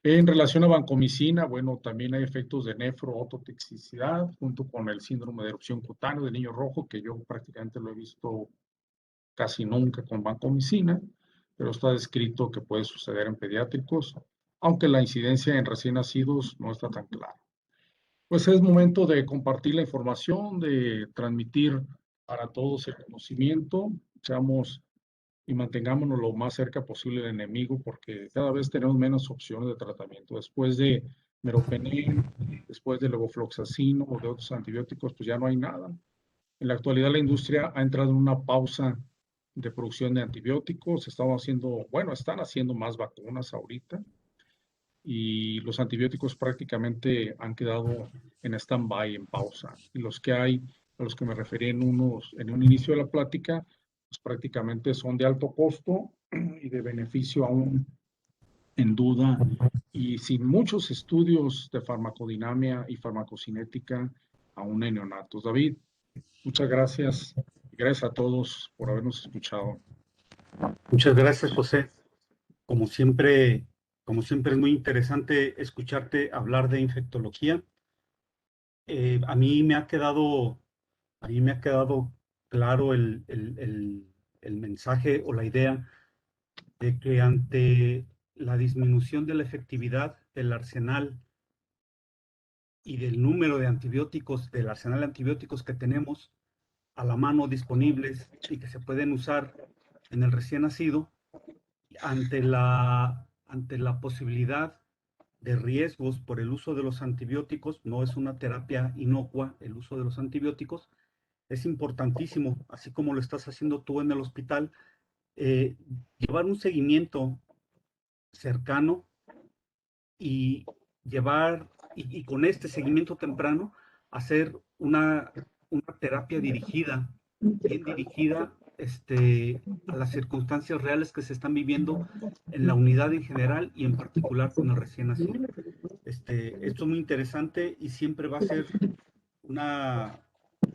En relación a vancomicina, bueno, también hay efectos de nefro-ototoxicidad junto con el síndrome de erupción cutánea del niño rojo, que yo prácticamente lo he visto casi nunca con vancomicina, pero está descrito que puede suceder en pediátricos, aunque la incidencia en recién nacidos no está tan clara. Pues es momento de compartir la información, de transmitir para todos el conocimiento, seamos y mantengámonos lo más cerca posible del enemigo, porque cada vez tenemos menos opciones de tratamiento. Después de meropenem, después de levofloxacino o de otros antibióticos, pues ya no hay nada. En la actualidad la industria ha entrado en una pausa de producción de antibióticos. Están haciendo más vacunas ahorita y los antibióticos prácticamente han quedado en stand-by, en pausa. Y los que hay, a los que me referí en un inicio de la plática, pues prácticamente son de alto costo y de beneficio aún en duda y sin muchos estudios de farmacodinamia y farmacocinética aún en neonatos. David, muchas gracias. Gracias a todos por habernos escuchado. Muchas gracias, José. Como siempre, como siempre es muy interesante escucharte hablar de infectología. A mí me ha quedado, a mí me ha quedado claro el mensaje o la idea de que ante la disminución de la efectividad del arsenal y del número de antibióticos, del arsenal de antibióticos que tenemos a la mano disponibles y que se pueden usar en el recién nacido, ante la posibilidad de riesgos por el uso de los antibióticos, no es una terapia inocua el uso de los antibióticos, es importantísimo, así como lo estás haciendo tú en el hospital, eh, llevar un seguimiento cercano y y con este seguimiento temprano, hacer una terapia dirigida, bien dirigida, a las circunstancias reales que se están viviendo en la unidad en general y en particular con el recién nacido. Esto es muy interesante y siempre va a ser una,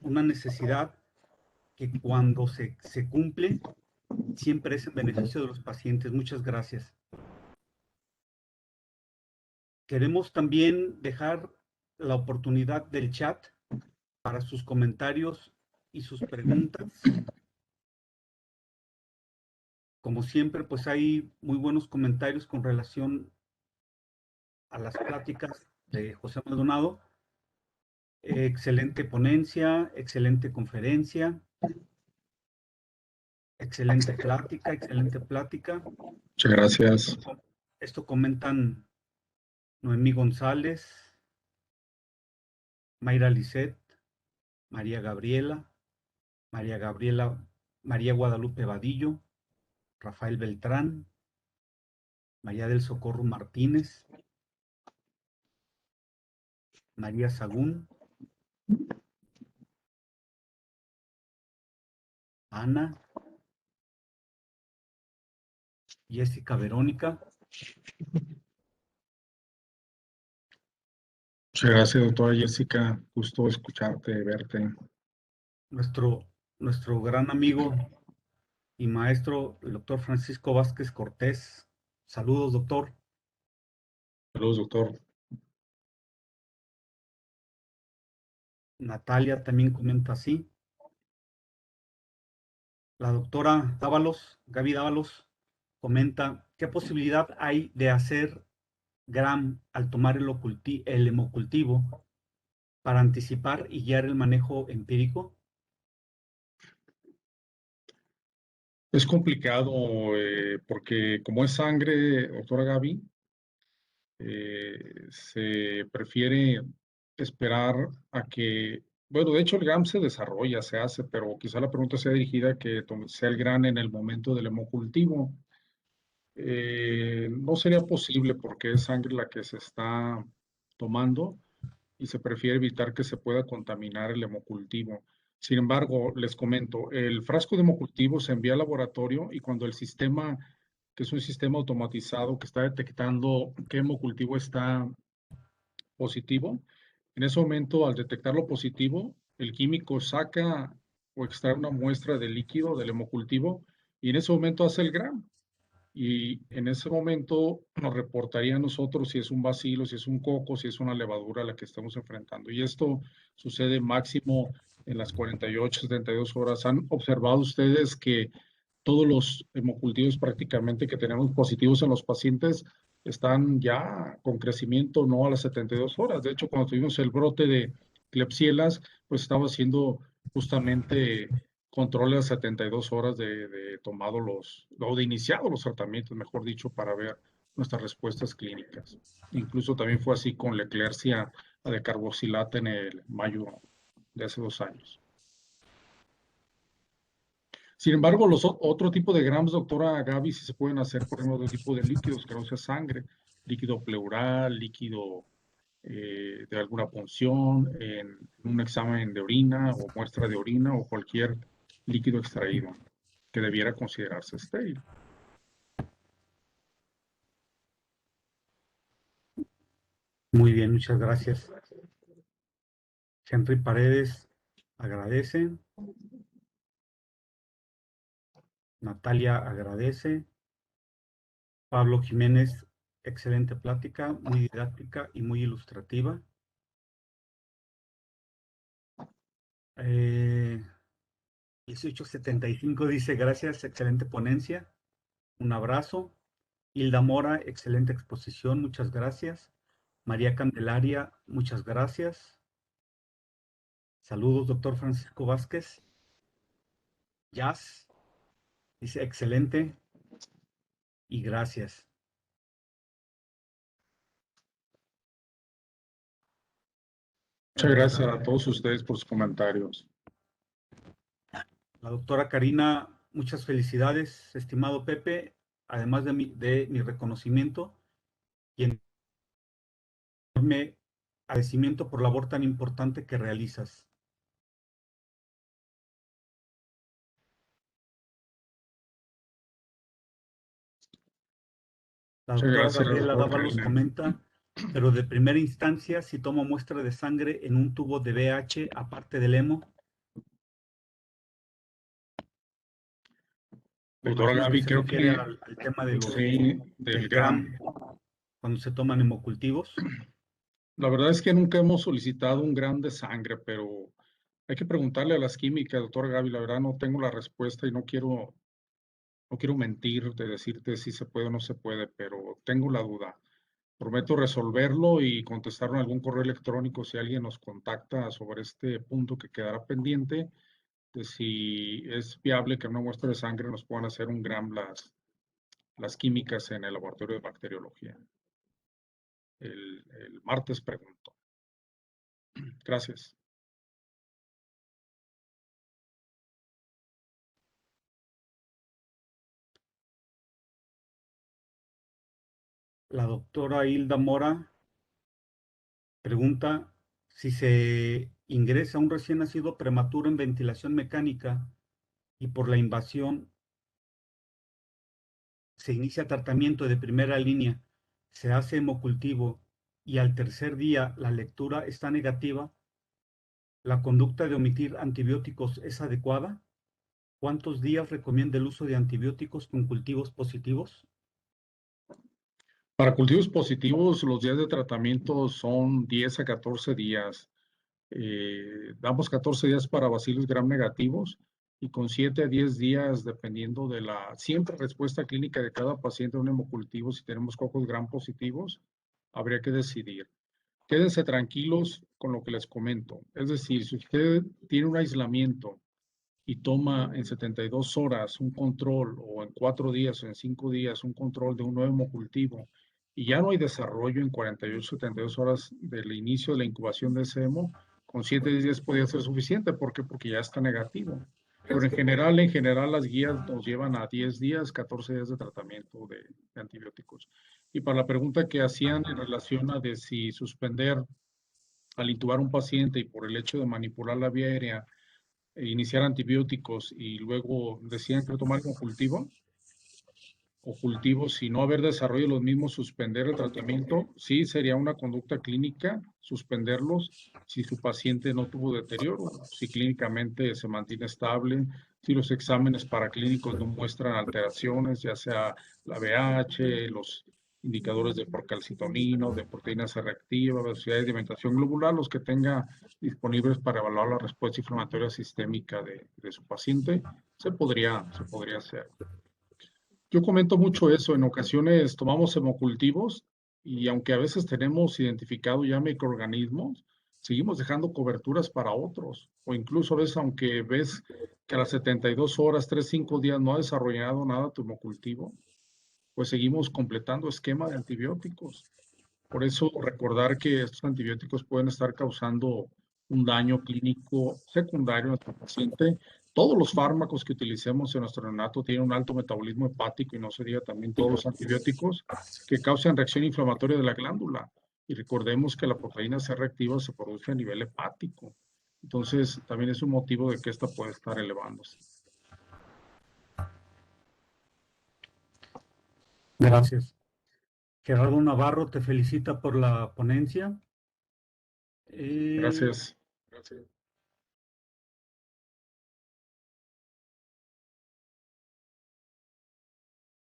una necesidad que cuando se cumple, siempre es en beneficio de los pacientes. Muchas gracias. Queremos también dejar la oportunidad del chat para sus comentarios y sus preguntas. Como siempre, pues hay muy buenos comentarios con relación a las pláticas de José Maldonado. Excelente ponencia, excelente conferencia, excelente plática, excelente plática. Muchas gracias. Esto comentan Noemí González, Mayra Lisset, María Gabriela, María Guadalupe Vadillo, Rafael Beltrán, María del Socorro Martínez, María Sagún, Ana, Jessica Verónica. Muchas gracias, doctora Jessica. Gusto escucharte, verte. Nuestro gran amigo y maestro, el doctor Francisco Vázquez Cortés. Saludos, doctor. Saludos, doctor. Natalia también comenta así. La doctora Gaby Dávalos, comenta, ¿qué posibilidad hay de hacer Gram al tomar el hemocultivo para anticipar y guiar el manejo empírico? Es complicado porque como es sangre, doctora Gaby, se prefiere esperar a que, bueno, de hecho el GAM se desarrolla, se hace, pero quizá la pregunta sea dirigida a que sea el GRAM en el momento del hemocultivo. No sería posible porque es sangre la que se está tomando y se prefiere evitar que se pueda contaminar el hemocultivo. Sin embargo, les comento, el frasco de hemocultivo se envía al laboratorio y cuando el sistema, que es un sistema automatizado que está detectando qué hemocultivo está positivo, en ese momento, al detectar lo positivo, el químico saca o extrae una muestra de líquido del hemocultivo y en ese momento hace el GRAM y en ese momento nos reportaría a nosotros si es un bacilo, si es un coco, si es una levadura a la que estamos enfrentando. Y esto sucede máximo en las 48, 72 horas. ¿Han observado ustedes que todos los hemocultivos prácticamente que tenemos positivos en los pacientes están ya con crecimiento no a las 72 horas? De hecho, cuando tuvimos el brote de Klebsiella, pues estaba haciendo justamente control a 72 horas de tomado o de iniciado los tratamientos, mejor dicho, para ver nuestras respuestas clínicas. Incluso también fue así con la eclampsia de carboxilata en el mayo de hace 2 años. Sin embargo, otro tipo de gramos, doctora Gaby, sí se pueden hacer, por ejemplo, otro tipo de líquidos que no sea sangre, líquido pleural, líquido de alguna punción, en un examen de orina o muestra de orina o cualquier líquido extraído que debiera considerarse estéril. Muy bien, muchas gracias. Henry Paredes agradece. Natalia agradece. Pablo Jiménez, excelente plática, muy didáctica y muy ilustrativa. 1875 dice, gracias, excelente ponencia. Un abrazo. Hilda Mora, excelente exposición, muchas gracias. María Candelaria, muchas gracias. Saludos, doctor Francisco Vázquez. Jazz, dice, excelente y gracias. Muchas gracias a todos ustedes por sus comentarios. La doctora Karina, muchas felicidades, estimado Pepe, además de mi reconocimiento y enorme agradecimiento por la labor tan importante que realizas. La Muchas doctora gracias, Gabriela doctora Dávalos Karina. comenta, pero de primera instancia, si tomo muestra de sangre en un tubo de BH, aparte del hemo, me Doctora imagino que Gaby, se creo refiere que al tema de sí, del del GRAM. GRAM cuando se toman hemocultivos. La verdad es que nunca hemos solicitado un GRAM de sangre, pero hay que preguntarle a las químicas, doctora Gaby. La verdad no tengo la respuesta y no quiero mentir de decirte si se puede o no se puede, pero tengo la duda. Prometo resolverlo y contestarlo en algún correo electrónico si alguien nos contacta sobre este punto que quedará pendiente de si es viable que en una muestra de sangre nos puedan hacer un GRAM las químicas en el laboratorio de bacteriología. El martes pregunto. Gracias. La doctora Hilda Mora pregunta si se ingresa a un recién nacido prematuro en ventilación mecánica y por la invasión se inicia tratamiento de primera línea, se hace hemocultivo y al tercer día la lectura está negativa, ¿la conducta de omitir antibióticos es adecuada? ¿Cuántos días recomienda el uso de antibióticos con cultivos positivos? Para cultivos positivos, los días de tratamiento son 10 a 14 días. Damos 14 días para bacilos gram negativos y con 7 a 10 días, dependiendo de la siempre respuesta clínica de cada paciente a un hemocultivo, si tenemos cocos gram positivos, habría que decidir. quédense tranquilos con lo que les comento. Es decir, si usted tiene un aislamiento y toma en 72 horas un control, o en 4 días o en 5 días un control de un nuevo hemocultivo, y ya no hay desarrollo en 48, 72 horas del inicio de la incubación de ese hemo, con 7 días podría ser suficiente. ¿Por qué? Porque ya está negativo. Pero en general las guías nos llevan a 10 días, 14 días de tratamiento de antibióticos. Y para la pregunta que hacían en relación a de si suspender al intubar un paciente y por el hecho de manipular la vía aérea, iniciar antibióticos y luego decían que tomar como cultivo o cultivos y no haber desarrollo de los mismos, suspender el tratamiento, sí sería una conducta clínica suspenderlos si su paciente no tuvo deterioro, si clínicamente se mantiene estable, si los exámenes paraclínicos no muestran alteraciones, ya sea la VH, los indicadores de procalcitonina, de proteína C reactiva, velocidad de alimentación globular, los que tenga disponibles para evaluar la respuesta inflamatoria sistémica de su paciente, se podría hacer. Yo comento mucho eso. En ocasiones tomamos hemocultivos y aunque a veces tenemos identificado ya microorganismos, seguimos dejando coberturas para otros. O incluso a veces, aunque ves que a las 72 horas, 3, 5 días no ha desarrollado nada tu hemocultivo, pues seguimos completando esquema de antibióticos. Por eso recordar que estos antibióticos pueden estar causando un daño clínico secundario a nuestro paciente. Todos los fármacos que utilicemos en nuestro neonato tienen un alto metabolismo hepático y no se diga también todos los antibióticos que causan reacción inflamatoria de la glándula. Y recordemos que la proteína C reactiva se produce a nivel hepático. Entonces, también es un motivo de que esta puede estar elevándose. Gracias. Gerardo Navarro te felicita por la ponencia. Gracias.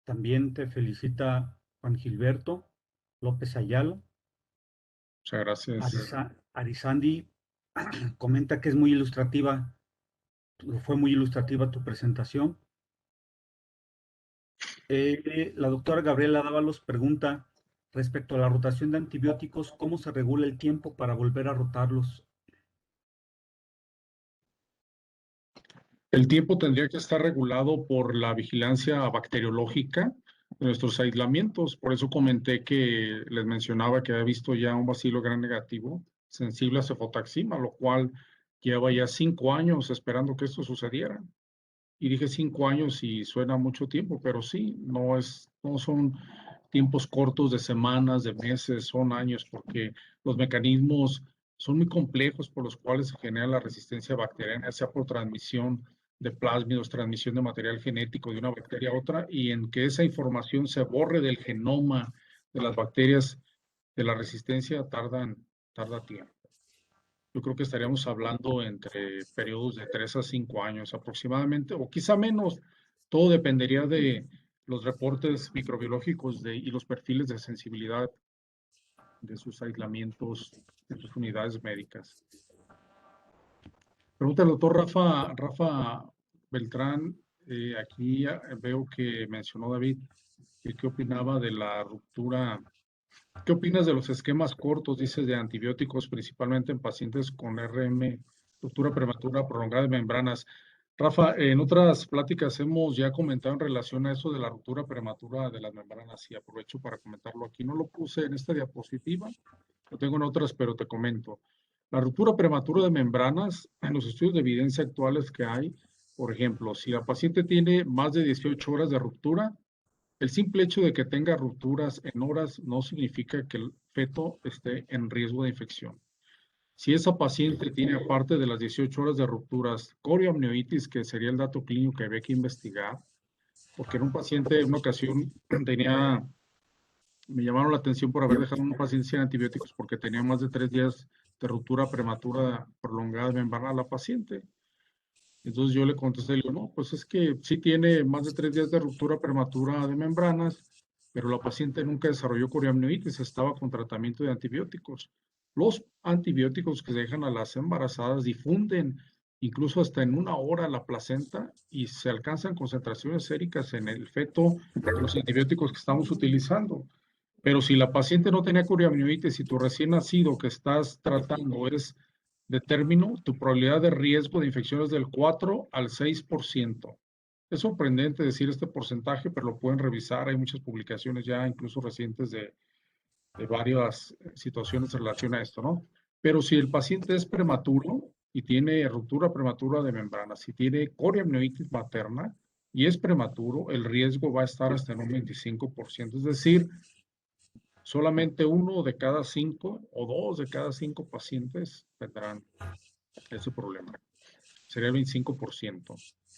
También te felicita Juan Gilberto López Ayala. Muchas gracias. Arizandi comenta que es muy ilustrativa, fue muy ilustrativa tu presentación. La doctora Gabriela Dávalos pregunta respecto a la rotación de antibióticos, ¿cómo se regula el tiempo para volver a rotarlos? El tiempo tendría que estar regulado por la vigilancia bacteriológica de nuestros aislamientos. Por eso comenté que les mencionaba que había visto ya un bacilo gran negativo sensible a cefotaxima, lo cual lleva ya 5 años esperando que esto sucediera. Y dije 5 años y suena mucho tiempo, pero sí, no son tiempos cortos de semanas, de meses, son años, porque los mecanismos son muy complejos por los cuales se genera la resistencia bacteriana, sea por transmisión de plásmidos, transmisión de material genético de una bacteria a otra, y en que esa información se borre del genoma de las bacterias de la resistencia tarda tiempo. Yo creo que estaríamos hablando entre periodos de 3 a 5 años aproximadamente, o quizá menos. Todo dependería de los reportes microbiológicos y los perfiles de sensibilidad de sus aislamientos, de sus unidades médicas. Pregunta el doctor Rafa Beltrán. Aquí veo que mencionó David qué opinaba de la ruptura. ¿Qué opinas de los esquemas cortos, dices, de antibióticos, principalmente en pacientes con RM, ruptura prematura prolongada de membranas? Rafa, en otras pláticas hemos ya comentado en relación a eso de la ruptura prematura de las membranas y aprovecho para comentarlo aquí. No lo puse en esta diapositiva, lo tengo en otras, pero te comento. La ruptura prematura de membranas, en los estudios de evidencia actuales que hay, por ejemplo, si la paciente tiene más de 18 horas de ruptura, el simple hecho de que tenga rupturas en horas no significa que el feto esté en riesgo de infección. Si esa paciente tiene, aparte de las 18 horas de rupturas, corioamnionitis, que sería el dato clínico que había que investigar, porque en un paciente, en una ocasión, me llamaron la atención por haber dejado a un paciente sin antibióticos porque tenía más de 3 días de ruptura prematura prolongada de membrana a la paciente. Entonces yo le contesté, le digo, no, pues es que sí tiene más de 3 días de ruptura prematura de membranas, pero la paciente nunca desarrolló coriamnionitis, estaba con tratamiento de antibióticos. Los antibióticos que se dejan a las embarazadas difunden incluso hasta en 1 hora la placenta y se alcanzan concentraciones séricas en el feto de los antibióticos que estamos utilizando. Pero si la paciente no tenía coriamnionitis y tu recién nacido que estás tratando es de término, tu probabilidad de riesgo de infección es del 4 al 6%. Es sorprendente decir este porcentaje, pero lo pueden revisar. Hay muchas publicaciones ya, incluso recientes, de varias situaciones en relación a esto, ¿no? Pero si el paciente es prematuro y tiene ruptura prematura de membranas, si tiene coriamnionitis materna y es prematuro, el riesgo va a estar hasta en un 25%. Es decir, solamente 1 de cada 5 o 2 de cada 5 pacientes tendrán ese problema. Sería el 25%.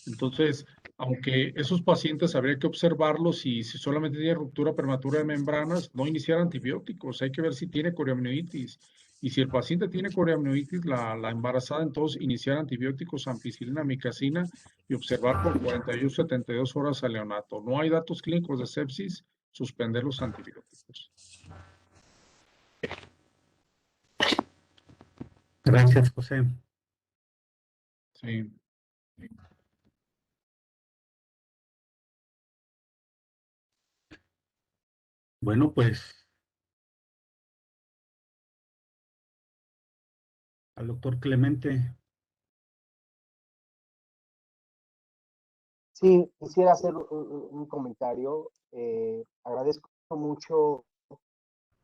Entonces, aunque esos pacientes habría que observarlos y si solamente tiene ruptura prematura de membranas, no iniciar antibióticos. Hay que ver si tiene coriamnionitis. Y si el paciente tiene coriamnionitis, la embarazada, entonces iniciar antibióticos, ampicilina, amicacina y observar por 48, 72 horas al neonato. No hay datos clínicos de sepsis, suspender los antibióticos. Gracias, José. Sí. Bueno, pues al doctor Clemente. Sí, quisiera hacer un comentario. Agradezco mucho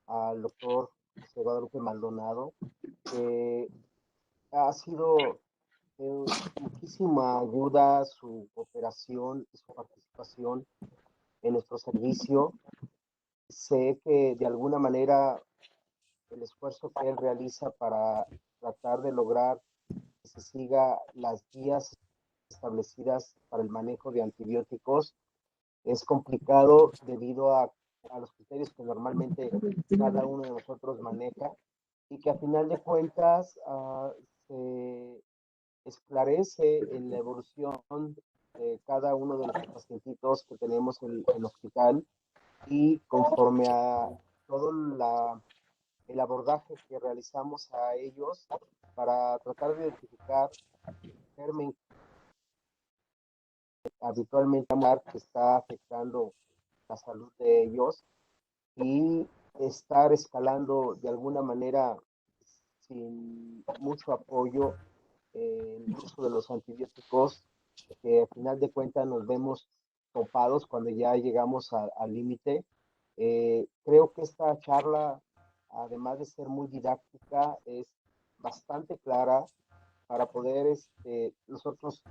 al doctor José Guadalupe Maldonado, que ha sido muchísima ayuda su cooperación y su participación en nuestro servicio. Sé que de alguna manera el esfuerzo que él realiza para tratar de lograr que se siga las guías establecidas para el manejo de antibióticos es complicado debido a los criterios que normalmente cada uno de nosotros maneja y que a final de cuentas se esclarece en la evolución de cada uno de los pacientitos que tenemos en el hospital y conforme a todo el abordaje que realizamos a ellos para tratar de identificar el germen habitualmente que está afectando la salud de ellos y estar escalando de alguna manera sin mucho apoyo el uso de los antibióticos, que al final de cuentas nos vemos topados cuando ya llegamos al límite. Creo que esta charla, además de ser muy didáctica, es bastante clara para poder nosotros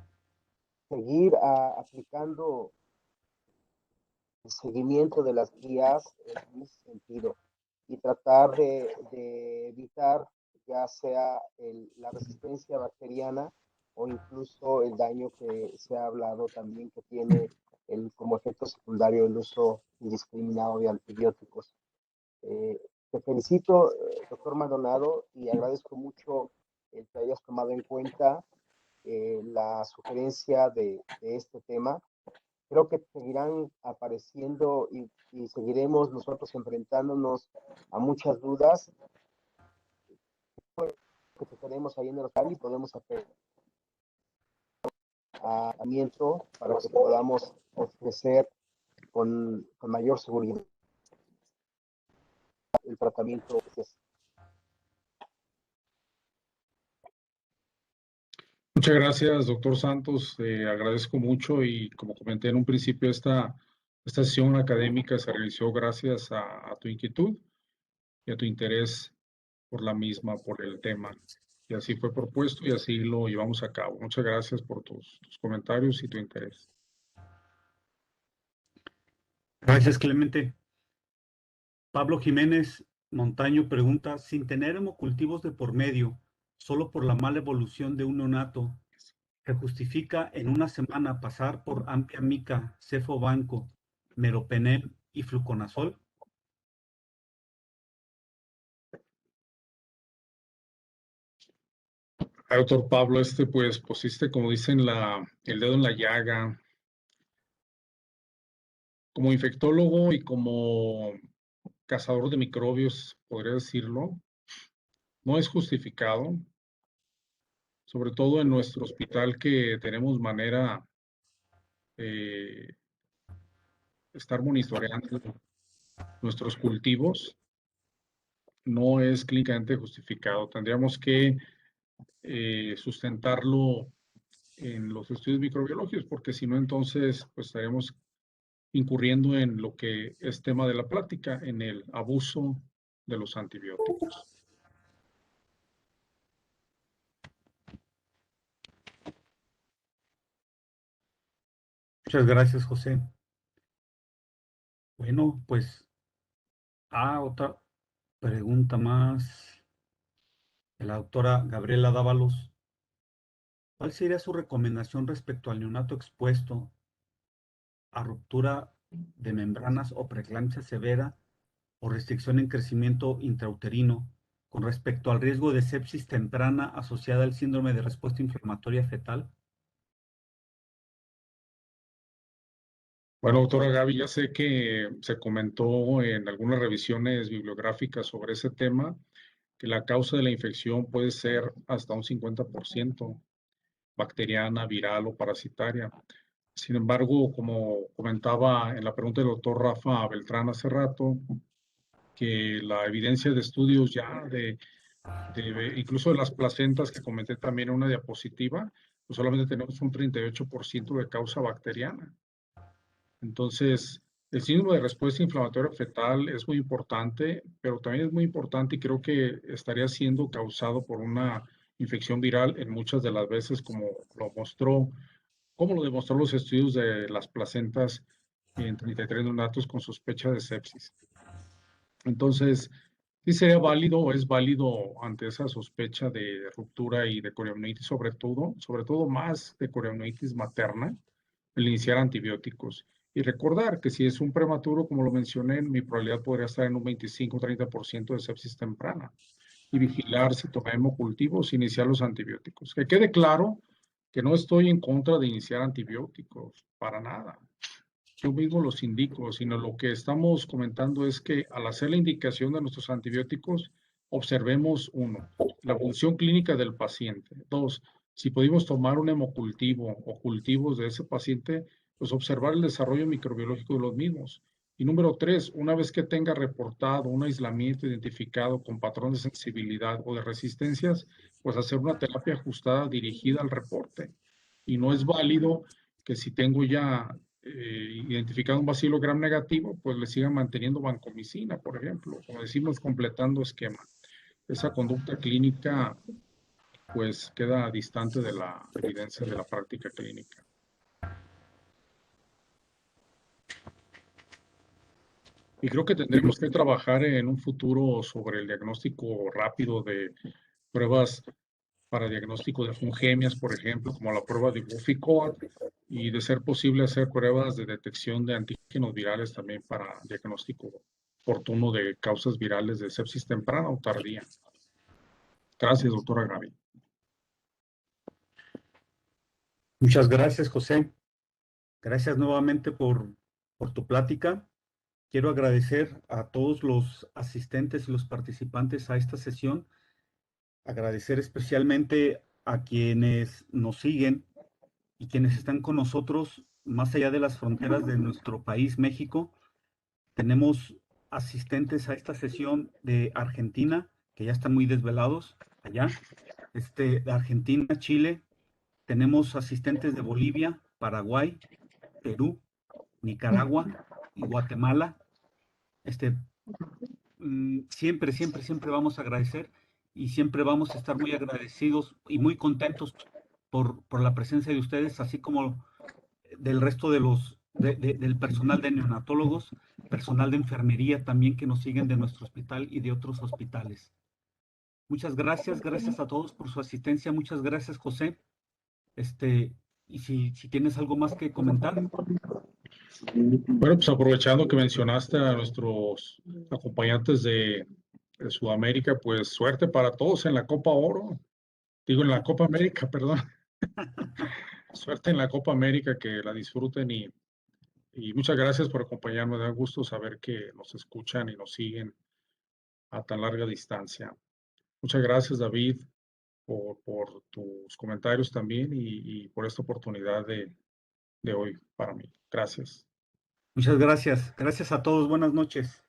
seguir aplicando el seguimiento de las guías en ese sentido y tratar de evitar ya sea la resistencia bacteriana o incluso el daño que se ha hablado también que tiene como efecto secundario el uso indiscriminado de antibióticos. Te felicito, doctor Maldonado, y agradezco mucho el que hayas tomado en cuenta la sugerencia de este tema. Creo que seguirán apareciendo y seguiremos nosotros enfrentándonos a muchas dudas que tenemos ahí en el hospital y podemos hacer tratamiento para que podamos ofrecer con mayor seguridad el tratamiento. Muchas gracias, doctor Santos. Agradezco mucho y como comenté en un principio, esta sesión académica se realizó gracias a tu inquietud y a tu interés por la misma, por el tema. Y así fue propuesto y así lo llevamos a cabo. Muchas gracias por tus comentarios y tu interés. Gracias, Clemente. Pablo Jiménez Montaño pregunta, sin tener hemocultivos de por medio, solo por la mala evolución de un neonato, ¿se justifica en una semana pasar por ampia mica, cefovanco, meropenem y fluconazol? Doctor Pablo, pues pusiste, como dicen, el dedo en la llaga. Como infectólogo y como cazador de microbios, podría decirlo, no es justificado, sobre todo en nuestro hospital que tenemos manera estar monitoreando nuestros cultivos, no es clínicamente justificado. Tendríamos que sustentarlo en los estudios microbiológicos, porque si no, entonces, pues estaremos incurriendo en lo que es tema de la plática, en el abuso de los antibióticos. Muchas gracias, José. Bueno, pues, otra pregunta más de la doctora Gabriela Dávalos. ¿Cuál sería su recomendación respecto al neonato expuesto a ruptura de membranas o preeclampsia severa o restricción en crecimiento intrauterino con respecto al riesgo de sepsis temprana asociada al síndrome de respuesta inflamatoria fetal? Bueno, doctora Gaby, ya sé que se comentó en algunas revisiones bibliográficas sobre ese tema que la causa de la infección puede ser hasta un 50% bacteriana, viral o parasitaria. Sin embargo, como comentaba en la pregunta del doctor Rafa Beltrán hace rato, que la evidencia de estudios ya incluso de las placentas que comenté también en una diapositiva, pues solamente tenemos un 38% de causa bacteriana. Entonces, el síndrome de respuesta inflamatoria fetal es muy importante, pero también es muy importante y creo que estaría siendo causado por una infección viral en muchas de las veces, como lo demostró los estudios de las placentas en 33 neonatos con sospecha de sepsis. Entonces, sí sería válido o es válido ante esa sospecha de ruptura y de coriamnitis, sobre todo más de coriamnitis materna, el iniciar antibióticos. Y recordar que si es un prematuro, como lo mencioné, mi probabilidad podría estar en un 25-30% de sepsis temprana. Y vigilar si toma hemocultivos, iniciar los antibióticos. Que quede claro que no estoy en contra de iniciar antibióticos, para nada. Yo mismo los indico, sino lo que estamos comentando es que al hacer la indicación de nuestros antibióticos, observemos, uno, la función clínica del paciente. Dos, si pudimos tomar un hemocultivo o cultivos de ese paciente, pues observar el desarrollo microbiológico de los mismos. Y número tres, una vez que tenga reportado un aislamiento identificado con patrón de sensibilidad o de resistencias, pues hacer una terapia ajustada dirigida al reporte. Y no es válido que si tengo ya identificado un bacilo gram negativo, pues le sigan manteniendo vancomicina, por ejemplo, como decimos, completando esquema. Esa conducta clínica, pues, queda distante de la evidencia de la práctica clínica. Y creo que tendremos que trabajar en un futuro sobre el diagnóstico rápido de pruebas para diagnóstico de fungemias, por ejemplo, como la prueba de Buffy-Coat, y de ser posible hacer pruebas de detección de antígenos virales también para diagnóstico oportuno de causas virales de sepsis temprana o tardía. Gracias, doctora Gaby. Muchas gracias, José. Gracias nuevamente por tu plática. Quiero agradecer a todos los asistentes y los participantes a esta sesión. Agradecer especialmente a quienes nos siguen y quienes están con nosotros más allá de las fronteras de nuestro país, México. Tenemos asistentes a esta sesión de Argentina, que ya están muy desvelados allá, de Argentina, Chile. Tenemos asistentes de Bolivia, Paraguay, Perú, Nicaragua y Guatemala. Siempre, siempre, siempre vamos a agradecer y siempre vamos a estar muy agradecidos y muy contentos por la presencia de ustedes, así como del resto del personal de neonatólogos, personal de enfermería también que nos siguen de nuestro hospital y de otros hospitales. Muchas gracias, gracias a todos por su asistencia, muchas gracias, José. Y si tienes algo más que comentar. Bueno, pues aprovechando que mencionaste a nuestros acompañantes de Sudamérica, pues suerte para todos en la Copa Oro. Digo, en la Copa América, perdón. Suerte en la Copa América, que la disfruten y muchas gracias por acompañarme. Me da gusto saber que nos escuchan y nos siguen a tan larga distancia. Muchas gracias, David, por tus comentarios también y por esta oportunidad de hoy para mí. Gracias. Muchas gracias. Gracias a todos. Buenas noches.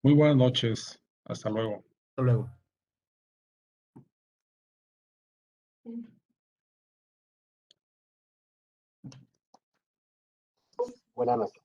Muy buenas noches. Hasta luego. Hasta luego. Buenas noches.